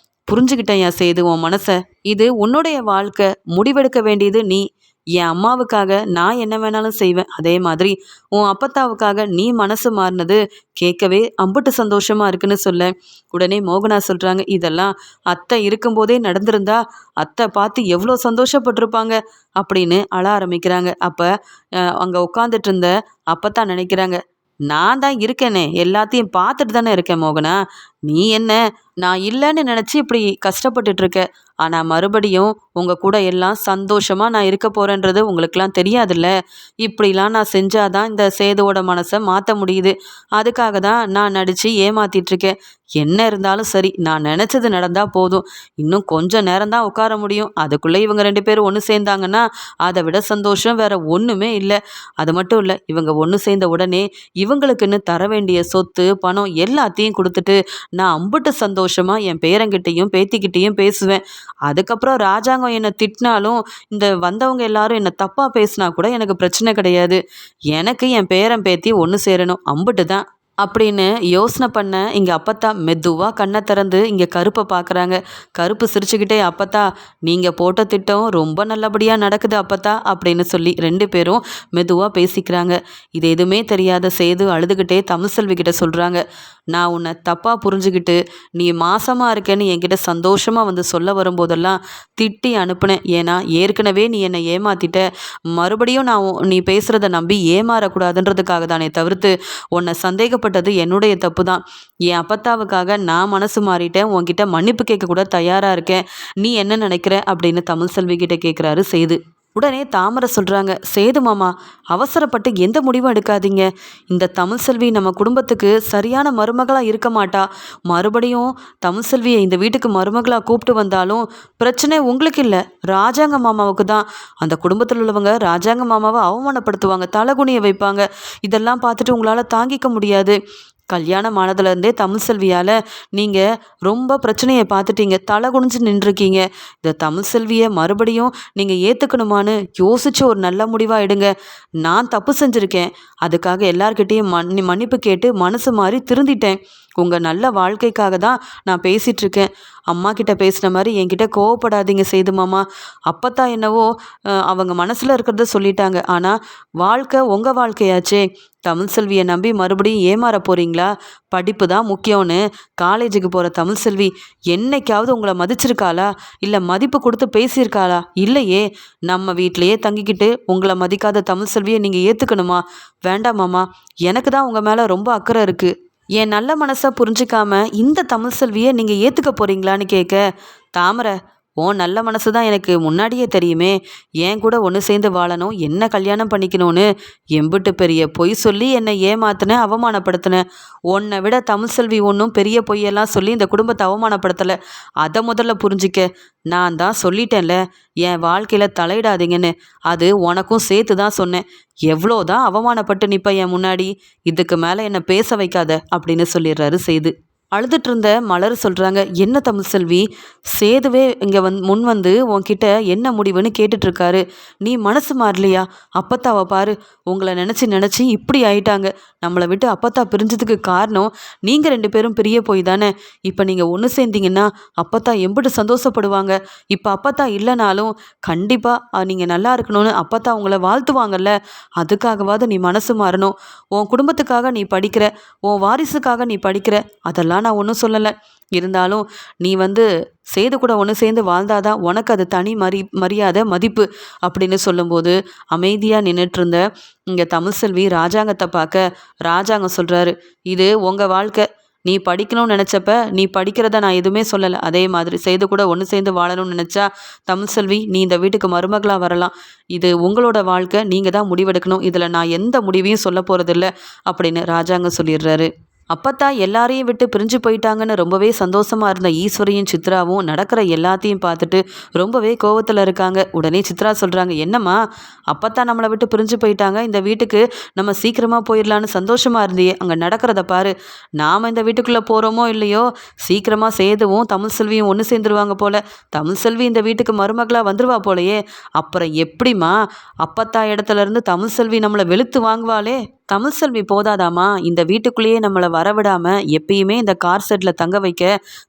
Speaker 1: புரிஞ்சுக்கிட்டேன் யா சேது உன் மனசை. இது உன்னுடைய வாழ்க்கை, முடிவெடுக்க வேண்டியது நீ. என் அம்மாவுக்காக நான் என்ன வேணாலும் செய்வேன். அதே மாதிரி உன் அப்பத்தாவுக்காக நீ மனசு மாறினது கேட்கவே அம்புட்டு சந்தோஷமா இருக்குன்னு சொல்ல, உடனே மோகனா சொல்றாங்க, இதெல்லாம் அத்தை இருக்கும்போதே நடந்திருந்தா அத்தை பார்த்து எவ்வளோ சந்தோஷப்பட்டிருப்பாங்க அப்படின்னு அழ ஆரம்பிக்கிறாங்க. அப்போ அங்கே உட்காந்துட்டு இருந்த அப்பத்தான் நினைக்கிறாங்க, நான் தான் இருக்கேனே, எல்லாத்தையும் பார்த்துட்டு தானே இருக்கேன் மோகனா. நீ என்ன, நான் இல்லைன்னு நினச்சி இப்படி கஷ்டப்பட்டுட்டு இருக்க. ஆனால் மறுபடியும் உங்கள் கூட எல்லாம் சந்தோஷமாக நான் இருக்க போகிறேன்றது உங்களுக்கெல்லாம் தெரியாதுல்ல. இப்படிலாம் நான் செஞ்சாதான் இந்த சேதுவோட மனசை மாற்ற முடியுது. அதுக்காக தான் நான் நடித்து ஏமாத்திட்டுருக்கேன். என்ன இருந்தாலும் சரி, நான் நினச்சது நடந்தால் போதும். இன்னும் கொஞ்சம் நேரம் தான் உட்கார முடியும். அதுக்குள்ளே இவங்க 2 பேரும் ஒன்று சேர்ந்தாங்கன்னா அதை விட சந்தோஷம் வேற ஒன்றுமே இல்லை. அது மட்டும் இல்லை, இவங்க ஒன்று சேர்ந்த உடனே இவங்களுக்குன்னு தர வேண்டிய சொத்து பணம் எல்லாத்தையும் கொடுத்துட்டு நான் அம்புட்டு சந்தோஷமாக என் பேரங்கிட்டையும் பேத்திக்கிட்டேயும் பேசுவேன். அதுக்கப்புறம் ராஜாங்கம் என்னை திட்டினாலும் இந்த வந்தவங்க எல்லாரும் என்னை தப்பாக பேசினா கூட எனக்கு பிரச்சனை கிடையாது. எனக்கு என் பேரன் பேத்தி ஒன்று சேரணும், அம்புட்டு தான் அப்படின்னு யோசனை பண்ண இங்கே அப்பத்தா மெதுவாக கண்ணை திறந்து இங்கே கருப்பை பார்க்குறாங்க. கருப்பு சிரிச்சுக்கிட்டே, அப்பத்தா நீங்கள் போட்ட திட்டம் ரொம்ப நல்லபடியாக நடக்குது அப்பத்தா அப்படின்னு சொல்லி 2 பேரும் மெதுவாக பேசிக்கிறாங்க. இது எதுவுமே தெரியாத சேது அழுதுகிட்டே தமிழ்செல்வி கிட்ட சொல்கிறாங்க, நான் உன்னை தப்பாக புரிஞ்சுக்கிட்டு நீ மாசமாக இருக்கேன்னு என்கிட்ட சந்தோஷமாக வந்து சொல்ல வரும்போதெல்லாம் திட்டி அனுப்புனேன். ஏன்னா ஏற்கனவே நீ என்னை ஏமாத்திட்ட. மறுபடியும் நான் நீ பேசுகிறத நம்பி ஏமாறக்கூடாதுன்றதுக்காக தானே தவிர்த்து உன்னை சந்தேகப்பட்டது என்னுடைய தப்பு தான். என் அப்பத்தாவுக்காக நான் மனசு மாறிட்டேன். உன்கிட்ட மன்னிப்பு கேட்க கூட தயாராக இருக்கேன். நீ என்ன நினைக்கிற அப்படின்னு தமிழ்செல்வி கிட்ட கேட்குறாரு சேது. உடனே தாமரை சொல்கிறாங்க, சேது மாமா, அவசரப்பட்டு எந்த முடிவும் எடுக்காதீங்க. இந்த தமிழ்செல்வி நம்ம குடும்பத்துக்கு சரியான மருமகளாக இருக்க மாட்டா. மறுபடியும் தமிழ்செல்வியை இந்த வீட்டுக்கு மருமகளாக கூப்பிட்டு வந்தாலும் பிரச்சனை உங்களுக்கு இல்லை, ராஜாங்க மாமாவுக்கு தான். அந்த குடும்பத்தில் உள்ளவங்க ராஜாங்க மாமாவை அவமானப்படுத்துவாங்க, தலகுனிய வைப்பாங்க. இதெல்லாம் பார்த்துட்டு உங்களால் தாங்கிக்க முடியாது. கல்யாணம் ஆனதுலேருந்தே தமிழ்செல்வியால் நீங்கள் ரொம்ப பிரச்சனையை பார்த்துட்டீங்க, தலை குனிஞ்சு நின்றுருக்கீங்க. இந்த தமிழ்செல்வியை மறுபடியும் நீங்கள் ஏற்றுக்கணுமான்னு யோசித்து ஒரு நல்ல முடிவாக எடுங்க. நான் தப்பு செஞ்சுருக்கேன், அதுக்காக எல்லார்கிட்டேயும் மன்னிப்பு கேட்டு மனசு மாறி திருந்திட்டேன். உங்கள் நல்ல வாழ்க்கைக்காக தான் நான் பேசிகிட்ருக்கேன். அம்மா கிட்ட பேசின மாதிரி என்கிட்ட கோவப்படாதீங்க சேது மாமா. அப்பத்தான் என்னவோ அவங்க மனசில் இருக்கிறத சொல்லிட்டாங்க. ஆனால் வாழ்க்கை உங்கள் வாழ்க்கையாச்சே. தமிழ்செல்வியை நம்பி மறுபடியும் ஏமாற போகிறீங்களா? படிப்பு தான் முக்கியம்னு காலேஜுக்கு போகிற தமிழ்செல்வி என்னைக்காவது உங்களை மதிச்சிருக்காளா? இல்லை மதிப்பு கொடுத்து பேசியிருக்காளா? இல்லையே. நம்ம வீட்டிலையே தங்கிக்கிட்டு உங்களை மதிக்காத தமிழ்செல்வியை நீங்கள் ஏற்றுக்கணுமா? வேண்டாமாம்மா, எனக்கு தான் உங்கள் மேலே ரொம்ப அக்கறை இருக்குது. என் நல்ல மனசை புரிஞ்சிக்காம இந்த தமிழ்செல்வியை நீங்கள் ஏற்றுக்க போகிறீங்களான்னு கேட்க, தாமரை, உன் நல்ல மனசு தான் எனக்கு முன்னாடியே தெரியுமே. என் கூட ஒன்று சேர்ந்து வாழணும், என்ன கல்யாணம் பண்ணிக்கணும்னு எம்பிட்டு பெரிய பொய் சொல்லி என்னை ஏமாத்தின, அவமானப்படுத்தின. உன்னை விட தமிழ்செல்வி ஒன்றும் பெரிய பொய்யெல்லாம் சொல்லி இந்த குடும்பத்தை அவமானப்படுத்தலை. அதை முதல்ல புரிஞ்சிக்க. நான் தான் சொல்லிட்டேன்ல, என் வாழ்க்கையில் தலையிடாதீங்கன்னு. அது உனக்கும் சேர்த்து தான் சொன்னேன். எவ்வளோதான் அவமானப்பட்டு நிற்ப என் முன்னாடி, இதுக்கு மேலே என்னை பேச வைக்காத அப்படின்னு சொல்லிடுறாரு சேது. அழுதுட்டு இருந்த மலர் சொல்கிறாங்க, என்ன தமிழ்செல்வி, சேதுவே இங்கே முன் வந்து உன்கிட்ட என்ன முடிவுன்னு கேட்டுட்ருக்காரு. நீ மனசு மாறலையா? அப்பத்தாவை பாரு, உங்களை நினச்சி இப்படி ஆயிட்டாங்க. நம்மளை விட்டு அப்பத்தா பிரிஞ்சதுக்கு காரணம் நீங்கள் 2 பேரும் பிரிய போய் தானே. இப்போ நீங்கள் ஒன்று சேர்ந்தீங்கன்னா அப்பத்தா எம்பிட்டு சந்தோஷப்படுவாங்க. இப்போ அப்பத்தா இல்லைனாலும் கண்டிப்பாக நீங்கள் நல்லா இருக்கணும்னு அப்பத்தா உங்களை வாழ்த்துவாங்கல்ல. அதுக்காகவாது நீ மனசு மாறணும். உன் குடும்பத்துக்காக நீ படிக்கிற, உன் வாரிசுக்காக நீ படிக்கிற, அதெல்லாம் நான் ஒன்றும் சொல்லலை. இருந்தாலும் நீ வந்து சேது கூட ஒன்று சேர்ந்து வாழ்ந்தாதான் உனக்கு அது தனி மரியாதை மதிப்பு அப்படின்னு சொல்லும்போது அமைதியாக நின்றுட்டு இருந்த இங்கே தமிழ்செல்வி ராஜாங்கத்தை பார்க்க ராஜாங்கம் சொல்கிறாரு, இது உங்கள் வாழ்க்கை. நீ படிக்கணும்னு நினச்சப்ப நீ படிக்கிறத நான் எதுவுமே சொல்லலை. அதே மாதிரி சேது கூட ஒன்று சேர்ந்து வாழணும்னு நினச்சா தமிழ்செல்வி நீ இந்த வீட்டுக்கு மருமகளாக வரலாம். இது உங்களோட வாழ்க்கை, நீங்கள் தான் முடிவெடுக்கணும். இதில் நான் எந்த முடிவையும் சொல்ல போகிறதில்ல அப்படின்னு ராஜாங்கம் சொல்லிடுறாரு. அப்பத்தா எல்லாரையும் விட்டு பிரிஞ்சு போயிட்டாங்கன்னு ரொம்பவே சந்தோஷமா இருந்த ஈஸ்வரியும் சித்ராவும் நடக்கிற எல்லாத்தையும் பார்த்துட்டு ரொம்பவே கோவத்தில் இருக்காங்க. உடனே சித்ரா சொல்கிறாங்க, என்னம்மா அப்பத்தா நம்மளை விட்டு பிரிஞ்சு போயிட்டாங்க, இந்த வீட்டுக்கு நம்ம சீக்கிரமாக போயிடலான்னு சந்தோஷமா இருந்தியே, அங்கே நடக்கிறத பாரு. நாம் இந்த வீட்டுக்குள்ளே போகிறோமோ இல்லையோ சீக்கிரமாக சேதுவும் தமிழ்செல்வியும் ஒன்று சேர்ந்துருவாங்க போல. தமிழ்செல்வி இந்த வீட்டுக்கு மருமகளாக வந்துருவா போலையே. அப்புறம் எப்படிம்மா அப்பத்தா இடத்துல இருந்து தமிழ்செல்வி நம்மளை வெளுத்து வாங்குவாளே. தமிழ்செல்வி போதாதாமா இந்த வீட்டுக்குள்ளேயே நம்மளை வரவிடாமல் எப்பயுமே இந்த கார் செட்டில் தங்க வைக்க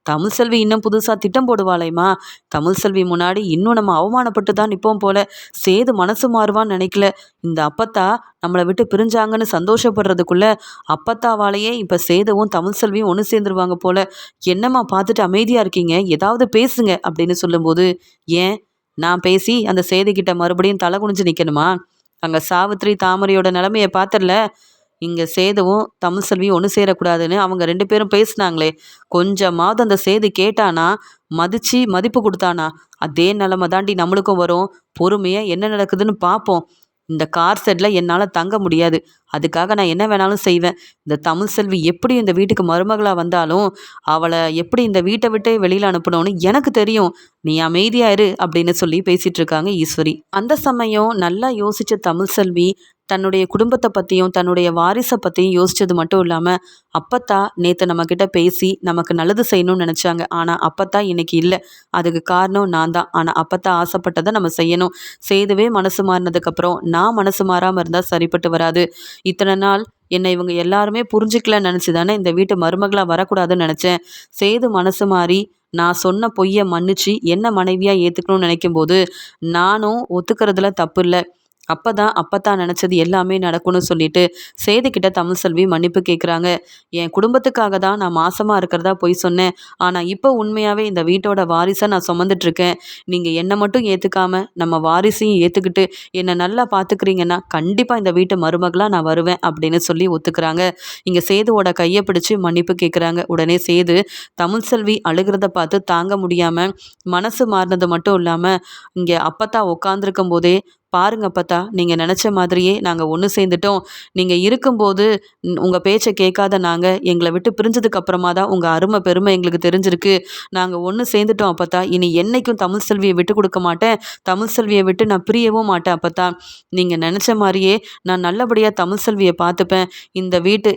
Speaker 1: தமிழ்செல்வி இன்னும் புதுசாக திட்டம் போடுவாளேம்மா. தமிழ்செல்வி முன்னாடி இன்னும் நம்ம அவமானப்பட்டு தான் நிற்போம் போல. சேது மனசு மாறுவான்னு நினைக்கல. இந்த அப்பத்தா நம்மளை விட்டு பிரிஞ்சாங்கன்னு சந்தோஷப்படுறதுக்குள்ள அப்பத்தாவாலேயே இப்போ சேதுவும் தமிழ்செல்வியும் ஒன்று சேர்ந்துருவாங்க போல. என்னம்மா பார்த்துட்டு அமைதியாக இருக்கீங்க, ஏதாவது பேசுங்க அப்படின்னு சொல்லும்போது, ஏன் நான் பேசி அந்த சேதுக்கிட்ட மறுபடியும் தலை குனிஞ்சு நிற்கணுமா? அங்கே சாவித்ரி தாமரையோட நிலைமையை பார்த்துடல. இங்கே சேதுவும் தமிழ்செல்வியும் ஒன்று சேரக்கூடாதுன்னு அவங்க 2 பேரும் பேசினாங்களே, கொஞ்சமாவது அந்த சேது கேட்டானா, மதிப்பு கொடுத்தானா, அதே நிலைமை தாண்டி நம்மளுக்கும் வரும். பொறுமையாக என்ன நடக்குதுன்னு பார்ப்போம். இந்த கார் செட்டில் என்னால் தங்க முடியாது. அதுக்காக நான் என்ன வேணாலும் செய்வேன். இந்த தமிழ்செல்வி எப்படி இந்த வீட்டுக்கு மருமகளாக வந்தாலும் அவளை எப்படி இந்த வீட்டை விட்டே வெளியில் அனுப்பணும்னு எனக்கு தெரியும். நீ அமைதியா இரு அப்படின்னு சொல்லி பேசிட்டு இருக்காங்க ஈஸ்வரி. அந்த சமயம் நல்லா யோசிச்ச தமிழ்செல்வி தன்னுடைய குடும்பத்தை பற்றியும் தன்னுடைய வாரிசை பற்றியும் யோசித்தது மட்டும் இல்லாமல் அப்பத்தா நேற்று நம்மக்கிட்ட பேசி நமக்கு நல்லது செய்யணும்னு நினச்சாங்க. ஆனால் அப்பத்தா இன்னைக்கு இல்லை. அதுக்கு காரணம் நான் தான். ஆனால் அப்பத்தா ஆசைப்பட்டதை நம்ம செய்யணும். சேதுவே மனசு மாறினதுக்கப்புறம் நான் மனசு மாறாமல் இருந்தால் சரிப்பட்டு வராது. இத்தனை நாள் என்னை இவங்க எல்லாருமே புரிஞ்சிக்கலன்னு நினச்சி தானே இந்த வீட்டு மருமகளாக வரக்கூடாதுன்னு நினச்சேன். சேது மனசு மாறி நான் சொன்ன பொய்யை மன்னிச்சு என்ன மனைவியாக ஏற்றுக்கணும்னு நினைக்கும்போது நானும் ஒத்துக்கிறதுல தப்பு இல்லை. அப்பத்தா நினச்சது எல்லாமே நடக்கும்னு சொல்லிட்டு சேதுக்கிட்ட தமிழ்செல்வி மன்னிப்பு கேட்குறாங்க. என் குடும்பத்துக்காக தான் நான் மாசமாக இருக்கிறதா பொய் சொன்னேன். ஆனால் இப்போ உண்மையாகவே இந்த வீட்டோட வாரிசை நான் சுமந்துட்டுருக்கேன். நீங்கள் என்னை மட்டும் ஏற்றுக்காம நம்ம வாரிசையும் ஏற்றுக்கிட்டு என்னை நல்லா பார்த்துக்கிறீங்கன்னா கண்டிப்பாக இந்த வீட்டு மருமகளாக நான் வருவேன் அப்படின்னு சொல்லி ஒத்துக்கிறாங்க. இங்கே சேதுவோட கையை பிடிச்சி மன்னிப்பு கேட்குறாங்க. உடனே சேது தமிழ்செல்வி அழுகிறத பார்த்து தாங்க முடியாமல் மனசு மாறினது மட்டும் இல்லாமல் இங்கே அப்பத்தா உட்காந்துருக்கும் போதே, பாருங்க அப்பத்தா, நீங்கள் நினச்ச மாதிரியே நாங்கள் ஒன்று சேர்ந்துட்டோம். நீங்கள் இருக்கும்போது உங்கள் பேச்சை கேட்காத நாங்கள் எங்களை விட்டு பிரிஞ்சதுக்கு அப்புறமா தான் உங்கள் அருமை பெருமை எங்களுக்கு தெரிஞ்சிருக்கு. நாங்கள் ஒன்று சேர்ந்துட்டோம் அப்பத்தா. இனி என்னைக்கும் தமிழ்செல்வியை விட்டு கொடுக்க மாட்டேன். தமிழ்செல்வியை விட்டு நான் பிரியவும் மாட்டேன் அப்பத்தா. நீங்கள் நினச்ச மாதிரியே நான் நல்லபடியாக தமிழ்செல்வியை பார்த்துப்பேன். இந்த வீட்டு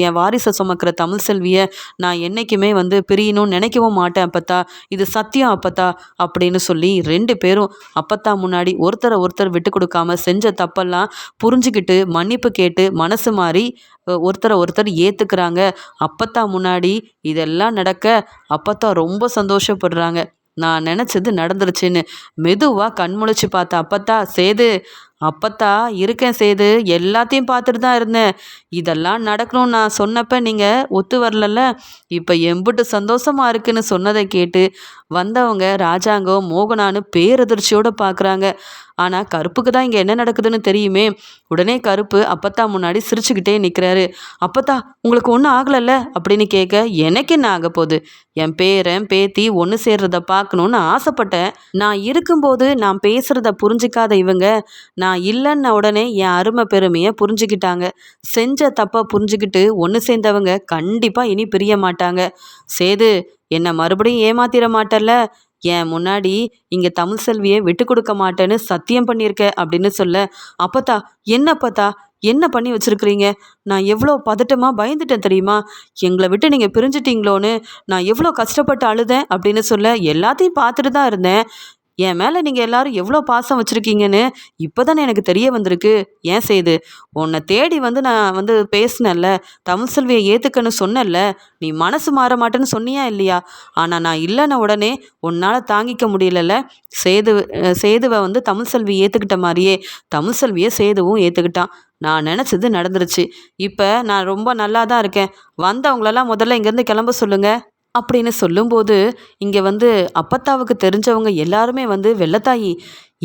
Speaker 1: என் வாரிசை சுமக்கிற தமிழ்செல்வியை நான் என்றைக்குமே பிரியணும்னு நினைக்கவும் மாட்டேன் அப்பத்தா. இது சத்தியம் அப்பத்தா அப்படின்னு சொல்லி 2 பேரும் அப்பத்தா முன்னாடி ஒருத்தரை விட்டு கொடுக்காம செஞ்ச தப்பெல்லாம் புரிஞ்சுக்கிட்டு மன்னிப்பு கேட்டு மனசு மாறி ஒருத்தர் ஏத்துக்கிறாங்க. அப்பத்தா முன்னாடி இதெல்லாம் நடக்க அப்பத்தா ரொம்ப சந்தோஷப்படுறாங்க. நான் நினச்சது நடந்துருச்சுன்னு மெதுவாக கண்முழிச்சு பார்த்த அப்பத்தா, சேது அப்பத்தா இருக்கேன் சேது, எல்லாத்தையும் பார்த்துட்டு தான் இருந்தேன். இதெல்லாம் நடக்கணும்னு நான் சொன்னப்ப நீங்கள் ஒத்து வரலல்ல. இப்போ எம்புட்டு சந்தோஷமாக இருக்குன்னு சொன்னதை கேட்டு வந்தவங்க ராஜாங்கம் மோகனான்னு பேரதிர்ச்சியோடு பார்க்குறாங்க. ஆனால் கருப்புக்கு தான் இங்கே என்ன நடக்குதுன்னு தெரியுமே. உடனே கருப்பு அப்பத்தா முன்னாடி சிரிச்சுக்கிட்டே நிற்கிறாரு. அப்பத்தா உங்களுக்கு ஒன்றும் ஆகலைல்ல அப்படின்னு கேட்க, எனக்கு என்ன ஆக போகுது? என் பேரன் பேத்தி ஒன்று சேர்றத பார்க்கணுன்னு ஆசைப்பட்டேன். நான் இருக்கும்போது நான் பேசுகிறத புரிஞ்சிக்காத இவங்க நான் இல்லைன்ன உடனே என் அருமை பெருமையை புரிஞ்சுக்கிட்டாங்க. செஞ்ச தப்பை புரிஞ்சுக்கிட்டு ஒன்று சேர்ந்தவங்க கண்டிப்பாக இனி பிரிய மாட்டாங்க. சேது, என்னை மறுபடியும் ஏமாத்திர மாட்டல்ல? என் முன்னாடி இங்கே தமிழ்செல்வியை விட்டு கொடுக்க மாட்டேன்னு சத்தியம் பண்ணியிருக்க அப்படின்னு சொல்ல, அப்பத்தா என்ன பண்ணி வச்சுருக்கிறீங்க? நான் எவ்வளோ பதட்டமாக பயந்துட்டேன் தெரியுமா? எங்களை விட்டு நீங்கள் பிரிஞ்சிட்டீங்களோன்னு நான் எவ்வளோ கஷ்டப்பட்டு அழுதேன் அப்படின்னு சொல்ல, எல்லாத்தையும் பார்த்துட்டு தான் இருந்தேன். என் மேலே நீங்கள் எல்லாரும் எவ்வளோ பாசம் வச்சுருக்கீங்கன்னு இப்போ தானே எனக்கு தெரிய வந்திருக்கு. ஏன் செய்து உன்னை தேடி வந்து நான் வந்து பேசினேன்ல, தமிழ் செல்வியை ஏற்றுக்கன்னு சொன்னேன்ல, நீ மனசு மாற மாட்டேன்னு சொன்னியா இல்லையா? ஆனால் நான் இல்லைன்ன உடனே உன்னால் தாங்கிக்க முடியலல்ல. சேதுவை வந்து தமிழ் செல்வி ஏற்றுக்கிட்ட மாதிரியே தமிழ் செல்வியை சேதுவும் ஏற்றுக்கிட்டான். நான் நினச்சது நடந்துருச்சு. இப்போ நான் ரொம்ப நல்லா தான் இருக்கேன். வந்தவங்களெல்லாம் முதல்ல இங்கேருந்து கிளம்ப சொல்லுங்க அப்படின்னு சொல்லும்போது, இங்கே வந்து அப்பத்தாவுக்கு தெரிஞ்சவங்க எல்லாருமே வந்து, வெள்ளத்தாயி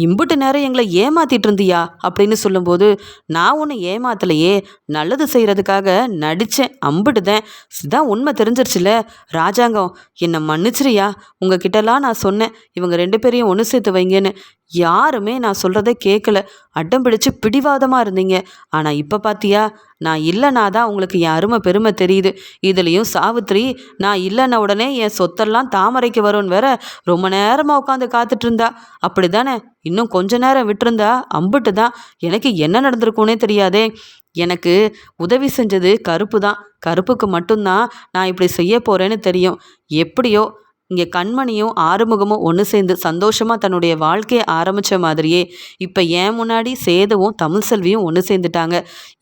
Speaker 1: இம்புட்டு நேரம் எங்களை ஏமாத்திட்டு இருந்தியா அப்படின்னு சொல்லும்போது, நான் ஒன்று ஏமாத்தலையே, நல்லது செய்கிறதுக்காக நடித்தேன், அம்புட்டுதான். இதான் உண்மை தெரிஞ்சிருச்சுல. ராஜாங்கம் என்னை மன்னிச்சிரியா. உங்ககிட்டலாம் நான் சொன்னேன் இவங்க 2 பேரையும் ஒன்று சேர்த்து வைங்கன்னு. யாருமே நான் சொல்கிறத கேட்கல. அடம் பிடிச்சு பிடிவாதமாக இருந்தீங்க. ஆனால் இப்போ பார்த்தியா, நான் இல்லைனா தான் உங்களுக்கு என் அருமை பெருமை தெரியுது. இதுலேயும் சாவித்ரி நான் இல்லைன்ன உடனே என் சொத்தெல்லாம் தாமரைக்கு வரும்னு வேற ரொம்ப நேரமாக உட்காந்து காத்துட்டு இருந்தா. அப்படி தானே? இன்னும் கொஞ்ச நேரம் விட்டுருந்தா அம்புட்டு தான். எனக்கு என்ன நடந்திருக்கும்னே தெரியாதே. எனக்கு உதவி செஞ்சது கருப்பு தான். கருப்புக்கு மட்டும்தான் நான் இப்படி செய்ய போகிறேன்னு தெரியும். எப்படியோ இங்கே கண்மணியும் ஆறுமுகமும் ஒன்று சேர்ந்து சந்தோஷமாக தன்னுடைய வாழ்க்கையை ஆரம்பித்த மாதிரியே இப்போ என் முன்னாடி சேதுவும் தமிழ் செல்வியும் ஒன்று சேர்ந்துட்டாங்க.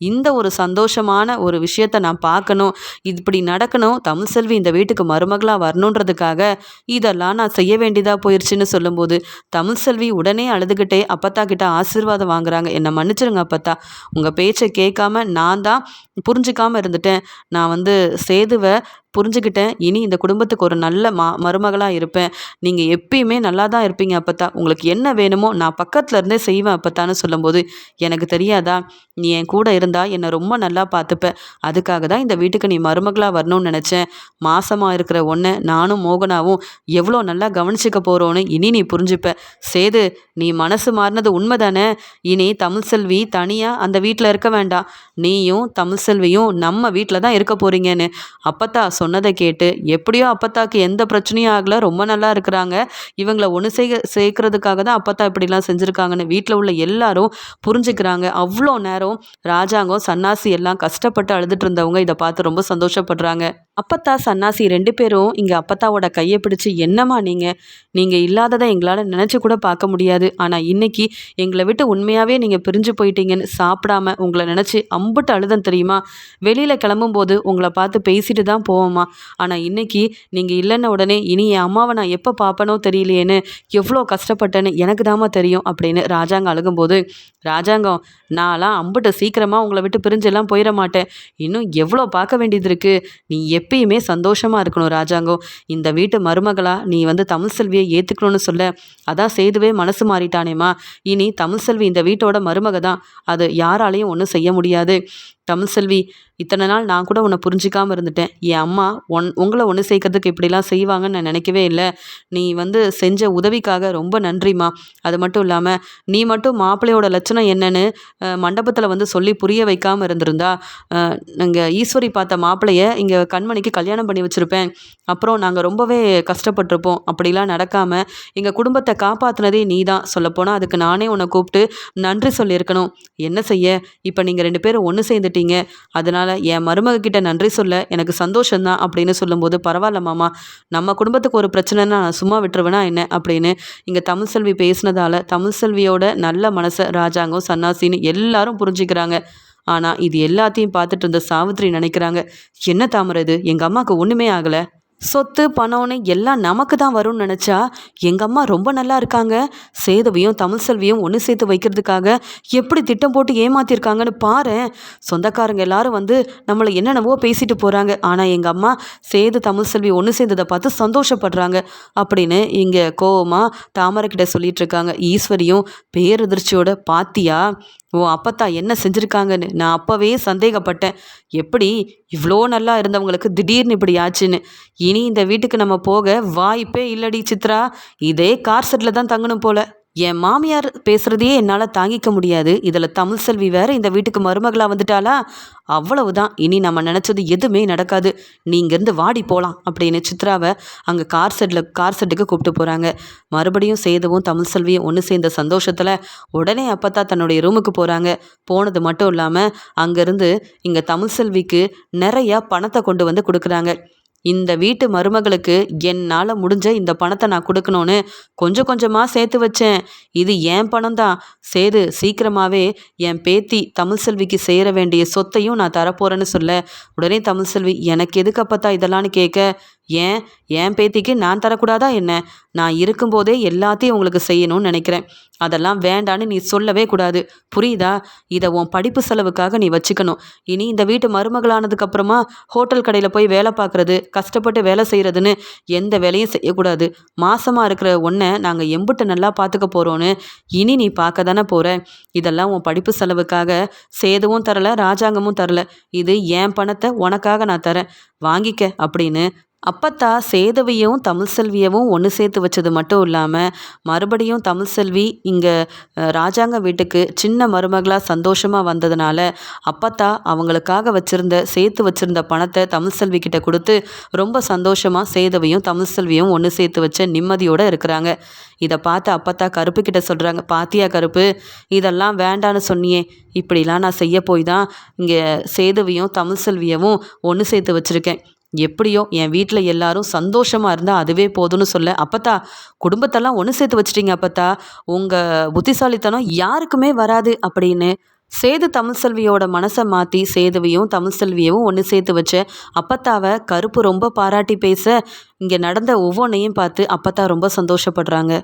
Speaker 1: இந்த ஒரு சந்தோஷமான ஒரு விஷயத்த நான் பார்க்கணும், இப்படி நடக்கணும், தமிழ் செல்வி இந்த வீட்டுக்கு மருமகளாக வரணுன்றதுக்காக இதெல்லாம் நான் செய்ய வேண்டியதாக போயிடுச்சுன்னு சொல்லும்போது, தமிழ் செல்வி உடனே அழுதுகிட்டே அப்பத்தா கிட்ட ஆசீர்வாதம் வாங்குறாங்க. என்னை மன்னிச்சிருங்க அப்பத்தா, உங்கள் பேச்சை கேட்காம நான் தான் புரிஞ்சுக்காமல் இருந்துட்டேன். நான் வந்து சேதுவை புரிஞ்சுக்கிட்டேன். இனி இந்த குடும்பத்துக்கு ஒரு நல்ல மருமகளாக இருப்பேன். நீங்கள் எப்பயுமே நல்லா தான் இருப்பீங்க அப்பத்தா. உங்களுக்கு என்ன வேணுமோ நான் பக்கத்தில் இருந்தே செய்வேன் அப்பத்தான்னு சொல்லும்போது, எனக்கு தெரியாதா, நீ என் கூட இருந்தால் என்னை ரொம்ப நல்லா பார்த்துப்ப. அதுக்காக தான் இந்த வீட்டுக்கு நீ மருமகளாக வரணும்னு நினச்சேன். மாசமாக இருக்கிற ஒன்றை நானும் மோகனாவும் எவ்வளோ நல்லா கவனிச்சிக்க போகிறோன்னு இனி நீ புரிஞ்சுப்ப. சேது, நீ மனசு மாறினது உண்மை தானே? இனி தமிழ் செல்வி தனியாக அந்த வீட்டில் இருக்க வேண்டாம். நீயும் தமிழ் செல்வியும் நம்ம வீட்டில் தான் இருக்க போகிறீங்கன்னு அப்பத்தா சொன்னதை கேட்டு, எப்படியோ அப்பத்தாக்கு எந்த பிரச்சனையும் ஆகலை, ரொம்ப நல்லா இருக்கிறாங்க. இவங்கள ஒன்று சேர்க்கறதுக்காக தான் அப்பத்தா இப்படிலாம் செஞ்சுருக்காங்கன்னு வீட்டில் உள்ள எல்லாரும் புரிஞ்சுக்கிறாங்க. அவ்வளோ நேரம் ராஜாங்கம் சன்னாசி எல்லாம் கஷ்டப்பட்டு அழுதுட்டு இருந்தவங்க இதை பார்த்து ரொம்ப சந்தோஷப்படுறாங்க. அப்பத்தா சன்னாசி 2 பேரும் இங்கே அப்பத்தாவோட கையை பிடிச்சி, என்னம்மா நீங்கள் இல்லாததை எங்களால் நினச்சி கூட பார்க்க முடியாது. ஆனால் இன்னைக்கு எங்களை விட்டு உண்மையாகவே நீங்கள் பிரிஞ்சு போயிட்டீங்கன்னு சாப்பிடாம உங்களை நினச்சி அம்புட்டு அழுதன் தெரியுமா? வெளியில் கிளம்பும்போது உங்களை பார்த்து பேசிட்டு தான் போவோம்மா. ஆனால் இன்னைக்கு நீங்கள் இல்லைன்ன உடனே இனி என் அம்மாவை நான் எப்போ பார்ப்பனோ தெரியலையேன்னு எவ்வளோ கஷ்டப்பட்டேன்னு எனக்கு தாம்மா தெரியும் அப்படின்னு ராஜாங்கம் அழுகும்போது, ராஜாங்கம் நான்லாம் அம்புட்டு சீக்கிரமாக உங்களை விட்டு பிரிஞ்செல்லாம் போயிட மாட்டேன். இன்னும் எவ்வளோ பார்க்க வேண்டியது இருக்குது. நீ எப்பயுமே சந்தோஷமாக இருக்கணும் ராஜாங்கம். இந்த வீட்டு மருமகளா நீ வந்து தமிழ் செல்வியை ஏற்றுக்கணும்னு சொல்ல, அதான் சேதுவே மனசு மாறிட்டானேம்மா. இனி தமிழ் செல்வி இந்த வீட்டோட மருமக தான். அது யாராலையும் ஒன்றும் செய்ய முடியாது. தமிழ் செல்வி, இத்தனை நாள் நான் கூட உன்னை புரிஞ்சிக்காமல் இருந்துட்டேன். என் அம்மா உங்களை ஒன்று சேர்க்கறதுக்கு இப்படிலாம் செய்வாங்கன்னு நான் நினைக்கவே இல்லை. நீ வந்து செஞ்ச உதவிக்காக ரொம்ப நன்றிம்மா. அது மட்டும் இல்லாமல் நீ மட்டும் மாப்பிள்ளையோட லட்சணம் என்னன்னு மண்டபத்தில் வந்து சொல்லி புரிய வைக்காமல் இருந்திருந்தா, இங்கே ஈஸ்வரி பார்த்த மாப்பிள்ளைய இங்கே கண்மணிக்கு கல்யாணம் பண்ணி வச்சுருப்பேன். அப்புறம் நாங்கள் ரொம்பவே கஷ்டப்பட்டிருப்போம். அப்படிலாம் நடக்காமல் எங்கள் குடும்பத்தை காப்பாற்றினதே நீ தான். சொல்லப்போனால் அதுக்கு நானே உன்னை கூப்பிட்டு நன்றி சொல்லியிருக்கணும். என்ன செய்ய, இப்போ நீங்கள் 2 பேரும் ஒன்று சேர்ந்துட்டீங்க. அதனால் என் மருமக கிட்ட நன்றி சொல்ல எனக்கு சந்தோஷம்தான் அப்படின்னு சொல்லும்போது, பரவாயில்ல மாமா, நம்ம குடும்பத்துக்கு ஒரு பிரச்சனைனா நான் சும்மா விட்டுருவேனா என்ன அப்படின்னு இங்கே தமிழ் செல்வி பேசினதால தமிழ் செல்வியோட நல்ல மனசை ராஜாங்கம் சன்னாசின்னு எல்லாரும் புரிஞ்சுக்கிறாங்க. ஆனால் இது எல்லாத்தையும் பார்த்துட்டு இருந்த சாவித்ரி நினைக்கிறாங்க, என்ன தாமரை இது, எங்கள் அம்மாவுக்கு ஒன்றுமே ஆகலை, சொத்து பணம்னு எல்லாம் நமக்கு தான் வரும்னு நினச்சா எங்கள் அம்மா ரொம்ப நல்லா இருக்காங்க. சேதுவையும் தமிழ் செல்வியும் ஒன்று சேர்த்து வைக்கிறதுக்காக எப்படி திட்டம் போட்டு ஏமாத்திருக்காங்கன்னு பாரு. சொந்தக்காரங்க எல்லாரும் வந்து நம்மளை என்னென்னவோ பேசிட்டு போகிறாங்க. ஆனால் எங்கள் அம்மா சேது தமிழ் செல்வி ஒன்று சேர்ந்ததை பார்த்து சந்தோஷப்படுறாங்க அப்படின்னு இங்கே கோவமாக தாமரைக்கிட்ட சொல்லிட்டு இருக்காங்க. ஈஸ்வரியும் பேரதிர்ச்சியோட, பாத்தியா ஓ அப்பத்தா என்ன செஞ்சுருக்காங்கன்னு, நான் அப்போவே சந்தேகப்பட்டேன். எப்படி இவ்வளோ நல்லா இருந்தவங்களுக்கு திடீர்னு இப்படி ஆச்சுன்னு. இனி இந்த வீட்டுக்கு நம்ம போக வாய்ப்பே இல்லடி சித்ரா. இதே கார் செட்டில் தான் தங்கணும் போல. என் மாமியார் பேசுகிறதையே என்னால் தாங்கிக்க முடியாது. இதில் தமிழ் செல்வி வேறு இந்த வீட்டுக்கு மருமகளாக வந்துட்டாளா? அவ்வளவுதான், இனி நம்ம நினச்சது எதுவுமே நடக்காது. நீ இங்கேருந்து வாடி போகலாம் அப்படின்னு சித்ராவை அங்கே கார் செட்டுக்கு கூப்பிட்டு போகிறாங்க. மறுபடியும் சேதுவும் தமிழ் செல்வியும் ஒன்று சேர்ந்த சந்தோஷத்தில் உடனே அப்பத்தான் தன்னுடைய ரூமுக்கு போகிறாங்க. போனது மட்டும் இல்லாமல் அங்கேருந்து இங்கே தமிழ் செல்விக்கு நிறையா பணத்தை கொண்டு வந்து கொடுக்குறாங்க. இந்த வீட்டு மருமகளுக்கு என்னால் முடிஞ்ச இந்த பணத்தை நான் கொடுக்கணும்னு கொஞ்சம் கொஞ்சமாக சேர்த்து வச்சேன். இது என் பணம் தான். சேது சீக்கிரமாகவே என் பேத்தி தமிழ்செல்விக்கு சேர வேண்டிய சொத்தையும் நான் தரப்போகிறேன்னு சொல்ல, உடனே தமிழ்செல்வி எனக்கு எதுக்கு அப்பத்தா இதெல்லாம்னு கேட்க, ஏன் என் பேத்திக்கு நான் தரக்கூடாதா என்ன? நான் இருக்கும்போதே எல்லாத்தையும் உங்களுக்கு செய்யணும்னு நினைக்கிறேன். அதெல்லாம் வேண்டான்னு நீ சொல்லவே கூடாது. புரியுதா? இதை உன் படிப்பு செலவுக்காக நீ வச்சுக்கணும். இனி இந்த வீட்டு மருமகளானதுக்கப்புறமா ஹோட்டல் கடையில் போய் வேலை பார்க்குறது, கஷ்டப்பட்டு வேலை செய்கிறதுன்னு எந்த வேலையும் செய்யக்கூடாது. மாசமாக இருக்கிற உன்னை நாங்கள் எம்புட்டு நல்லா பார்த்துக்க போகிறோன்னு இனி நீ பார்க்க தானே போகிற. இதெல்லாம் உன் படிப்பு செலவுக்காக சேதுவும் தரலை, ராஜாங்கமும் தரலை. இது என் பணத்தை உனக்காக நான் தரேன், வாங்கிக்க அப்படின்னு அப்பத்தா சேதுவையும் தமிழ்செல்வியவும் ஒன்று சேர்த்து வச்சது மட்டும் இல்லாமல், மறுபடியும் தமிழ்செல்வி இங்கே ராஜாங்க வீட்டுக்கு சின்ன மருமகளாக சந்தோஷமாக வந்ததுனால அப்பத்தா அவங்களுக்காக சேர்த்து வச்சிருந்த பணத்தை தமிழ்செல்வி கிட்ட கொடுத்து ரொம்ப சந்தோஷமாக சேதுவையும் தமிழ்செல்வியும் ஒன்று சேர்த்து வச்ச நிம்மதியோடு இருக்கிறாங்க. இதை பார்த்து அப்பத்தா கருப்பு கிட்ட சொல்கிறாங்க, பாத்தியா கருப்பு, இதெல்லாம் வேண்டான்னு சொன்னியே, இப்படிலாம் நான் செய்ய போய் தான் இங்கே சேதுவையும் தமிழ்செல்வியவும் ஒன்று சேர்த்து வச்சுருக்கேன். எப்படியோ என் வீட்டில் எல்லாரும் சந்தோஷமாக இருந்தால் அதுவே போதும்னு சொல்ல, அப்பத்தா குடும்பத்தெல்லாம் ஒன்று சேர்த்து வச்சிட்டிங்க அப்பத்தா, உங்கள் புத்திசாலித்தனம் யாருக்குமே வராது அப்படின்னு சேது தமிழ்செல்வியோட மனசை மாற்றி சேதுவையும் தமிழ்செல்வியவும் ஒன்று சேர்த்து வச்ச அப்பத்தாவை கருப்பு ரொம்ப பாராட்டி பேச, இங்கே நடந்த ஒவ்வொன்றையும் பார்த்து அப்பத்தா ரொம்ப சந்தோஷப்படுறாங்க.